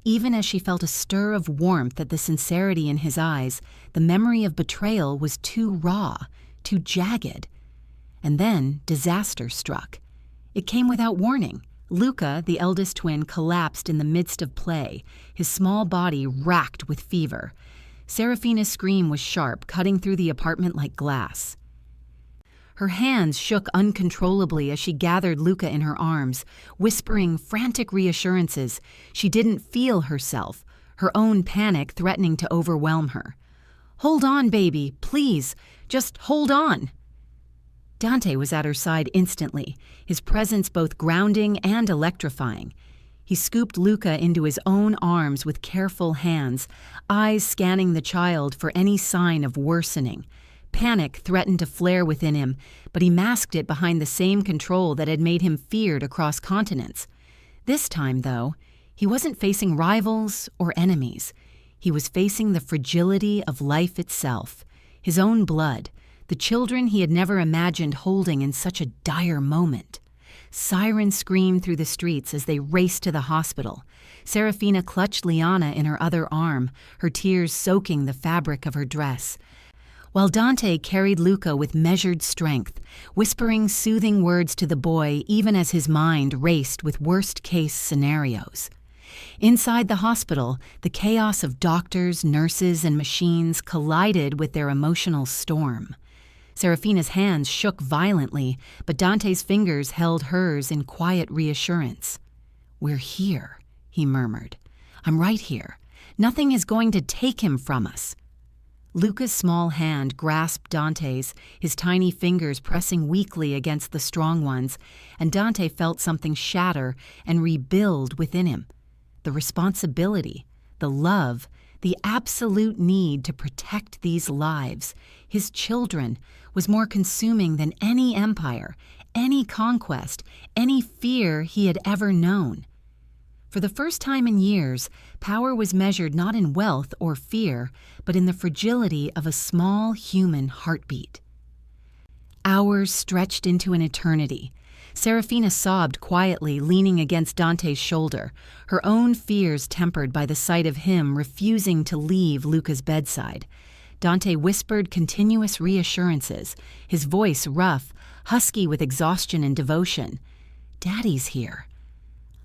Even as she felt a stir of warmth at the sincerity in his eyes, the memory of betrayal was too raw, too jagged. And then disaster struck. It came without warning. Luca, the eldest twin, collapsed in the midst of play, his small body racked with fever. Seraphina's scream was sharp, cutting through the apartment like glass. Her hands shook uncontrollably as she gathered Luca in her arms, whispering frantic reassurances. She didn't feel herself, her own panic threatening to overwhelm her. "Hold on, baby, please, just hold on." Dante was at her side instantly, his presence both grounding and electrifying. He scooped Luca into his own arms with careful hands, eyes scanning the child for any sign of worsening. Panic threatened to flare within him, but he masked it behind the same control that had made him feared across continents. This time, though, he wasn't facing rivals or enemies. He was facing the fragility of life itself, his own blood, the children he had never imagined holding in such a dire moment. Sirens screamed through the streets as they raced to the hospital. Seraphina clutched Liana in her other arm, her tears soaking the fabric of her dress, while Dante carried Luca with measured strength, whispering soothing words to the boy even as his mind raced with worst-case scenarios. Inside the hospital, the chaos of doctors, nurses, and machines collided with their emotional storm. Seraphina's hands shook violently, but Dante's fingers held hers in quiet reassurance. "We're here," he murmured. "I'm right here. Nothing is going to take him from us." Luca's small hand grasped Dante's, his tiny fingers pressing weakly against the strong ones, and Dante felt something shatter and rebuild within him. The responsibility, the love, the absolute need to protect these lives, his children, was more consuming than any empire, any conquest, any fear he had ever known. For the first time in years, power was measured not in wealth or fear, but in the fragility of a small human heartbeat. Hours stretched into an eternity. Seraphina sobbed quietly, leaning against Dante's shoulder, her own fears tempered by the sight of him refusing to leave Luca's bedside. Dante whispered continuous reassurances, his voice rough, husky with exhaustion and devotion. "Daddy's here.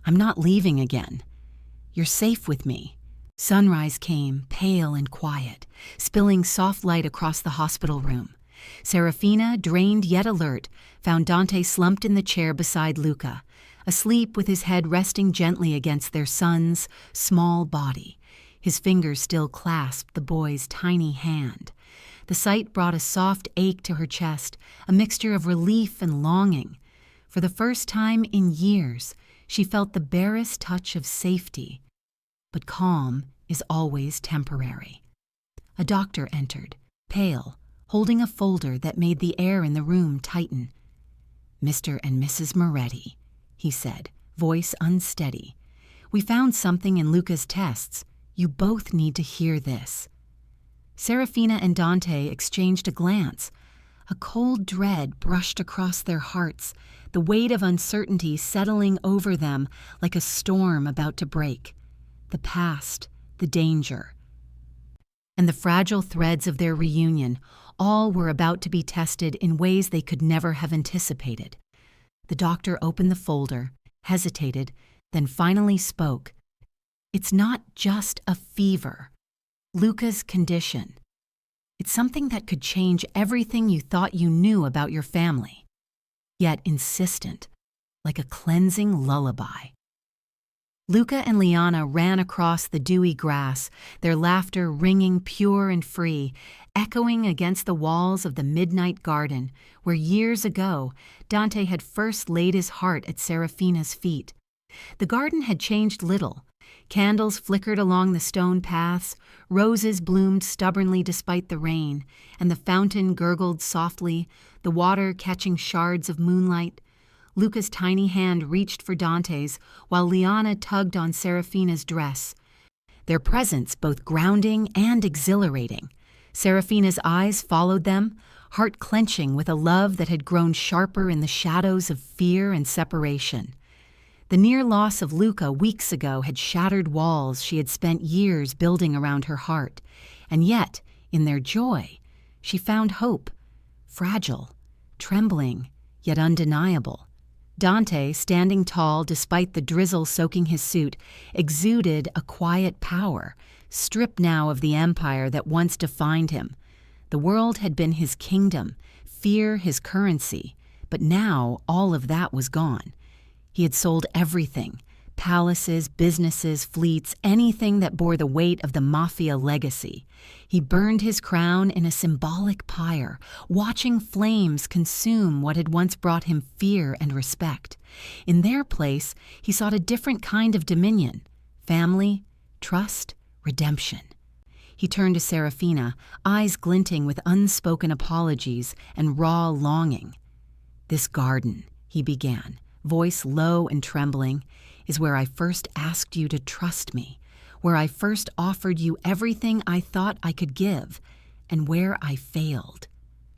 I'm not leaving again. You're safe with me." Sunrise came, pale and quiet, spilling soft light across the hospital room. Seraphina, drained yet alert, found Dante slumped in the chair beside Luca, asleep with his head resting gently against their son's small body. His fingers still clasped the boy's tiny hand. The sight brought a soft ache to her chest, a mixture of relief and longing. For the first time in years, she felt the barest touch of safety. But calm is always temporary. A doctor entered, pale, holding a folder that made the air in the room tighten. "Mr. and Mrs. Moretti," he said, voice unsteady. "We found something in Luca's tests. You both need to hear this." Seraphina and Dante exchanged a glance. A cold dread brushed across their hearts, the weight of uncertainty settling over them like a storm about to break. The past, the danger, and the fragile threads of their reunion, all were about to be tested in ways they could never have anticipated. The doctor opened the folder, hesitated, then finally spoke. "It's not just a fever. Luca's condition. It's something that could change everything you thought you knew about your family. Yet insistent, like a cleansing lullaby." Luca and Liana ran across the dewy grass, their laughter ringing pure and free, echoing against the walls of the midnight garden where years ago Dante had first laid his heart at Seraphina's feet. The garden had changed little. Candles flickered along the stone paths, roses bloomed stubbornly despite the rain, and the fountain gurgled softly, the water catching shards of moonlight. Luca's tiny hand reached for Dante's, while Liana tugged on Seraphina's dress, their presence both grounding and exhilarating. Seraphina's eyes followed them, heart clenching with a love that had grown sharper in the shadows of fear and separation. The near loss of Luca weeks ago had shattered walls she had spent years building around her heart, and yet, in their joy, she found hope, fragile, trembling, yet undeniable. Dante, standing tall despite the drizzle soaking his suit, exuded a quiet power, stripped now of the empire that once defined him. The world had been his kingdom, fear his currency, but now all of that was gone. He had sold everything: palaces, businesses, fleets, anything that bore the weight of the Mafia legacy. He burned his crown in a symbolic pyre, watching flames consume what had once brought him fear and respect. In their place, he sought a different kind of dominion: family, trust, redemption. He turned to Seraphina, eyes glinting with unspoken apologies and raw longing. "This garden," he began, voice low and trembling, "is where I first asked you to trust me, where I first offered you everything I thought I could give, and where I failed."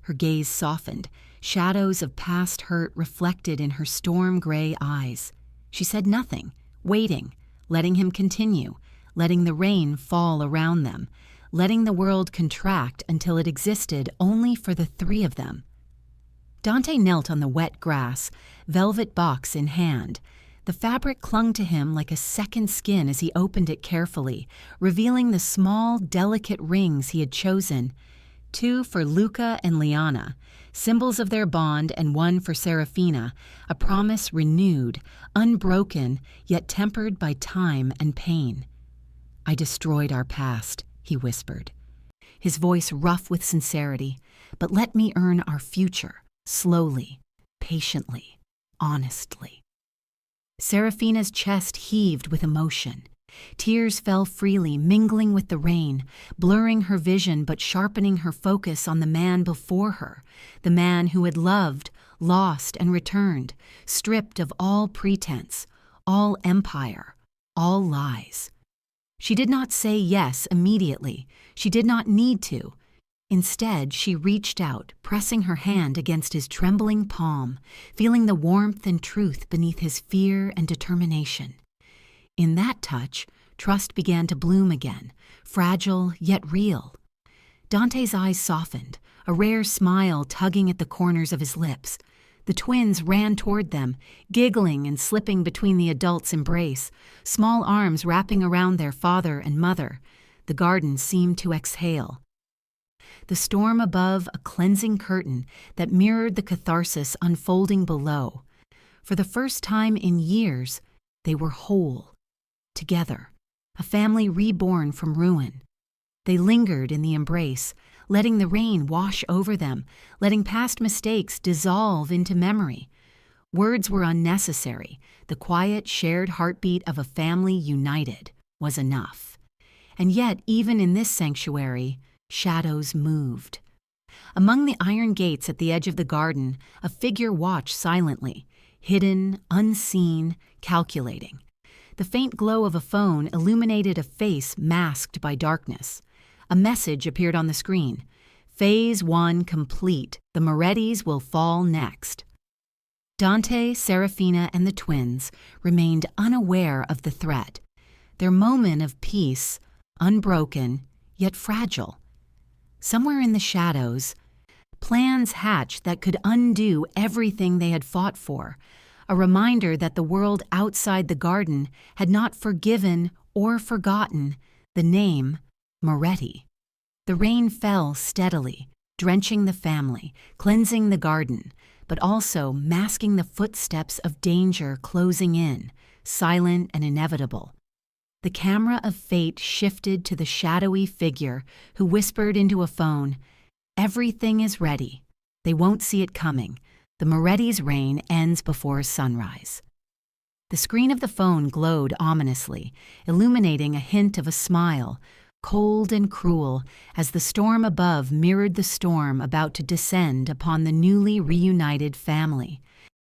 Her gaze softened, shadows of past hurt reflected in her storm-gray eyes. She said nothing, waiting, letting him continue, letting the rain fall around them, letting the world contract until it existed only for the three of them. Dante knelt on the wet grass, velvet box in hand. The fabric clung to him like a second skin as he opened it carefully, revealing the small, delicate rings he had chosen: 2 for Luca and Liana, symbols of their bond, and 1 for Seraphina, a promise renewed, unbroken, yet tempered by time and pain. "I destroyed our past," he whispered, his voice rough with sincerity, "but let me earn our future, slowly, patiently, honestly." Seraphina's chest heaved with emotion. Tears fell freely, mingling with the rain, blurring her vision but sharpening her focus on the man before her, the man who had loved, lost, and returned, stripped of all pretense, all empire, all lies. She did not say yes immediately. She did not need to. Instead, she reached out, pressing her hand against his trembling palm, feeling the warmth and truth beneath his fear and determination. In that touch, trust began to bloom again, fragile yet real. Dante's eyes softened, a rare smile tugging at the corners of his lips. The twins ran toward them, giggling and slipping between the adults' embrace, small arms wrapping around their father and mother. The garden seemed to exhale. The storm above, a cleansing curtain that mirrored the catharsis unfolding below. For the first time in years, they were whole, together, a family reborn from ruin. They lingered in the embrace, letting the rain wash over them, letting past mistakes dissolve into memory. Words were unnecessary. The quiet, shared heartbeat of a family united was enough. And yet, even in this sanctuary, shadows moved. Among the iron gates at the edge of the garden, a figure watched silently, hidden, unseen, calculating. The faint glow of a phone illuminated a face masked by darkness. A message appeared on the screen: "Phase 1 complete. The Morettis will fall next." Dante, Seraphina, and the twins remained unaware of the threat. Their moment of peace, unbroken, yet fragile. Somewhere in the shadows, plans hatched that could undo everything they had fought for, a reminder that the world outside the garden had not forgiven or forgotten the name Moretti. The rain fell steadily, drenching the family, cleansing the garden, but also masking the footsteps of danger closing in, silent and inevitable. The camera of fate shifted to the shadowy figure who whispered into a phone, "Everything is ready. They won't see it coming. The Moretti's reign ends before sunrise." The screen of the phone glowed ominously, illuminating a hint of a smile, cold and cruel, as the storm above mirrored the storm about to descend upon the newly reunited family.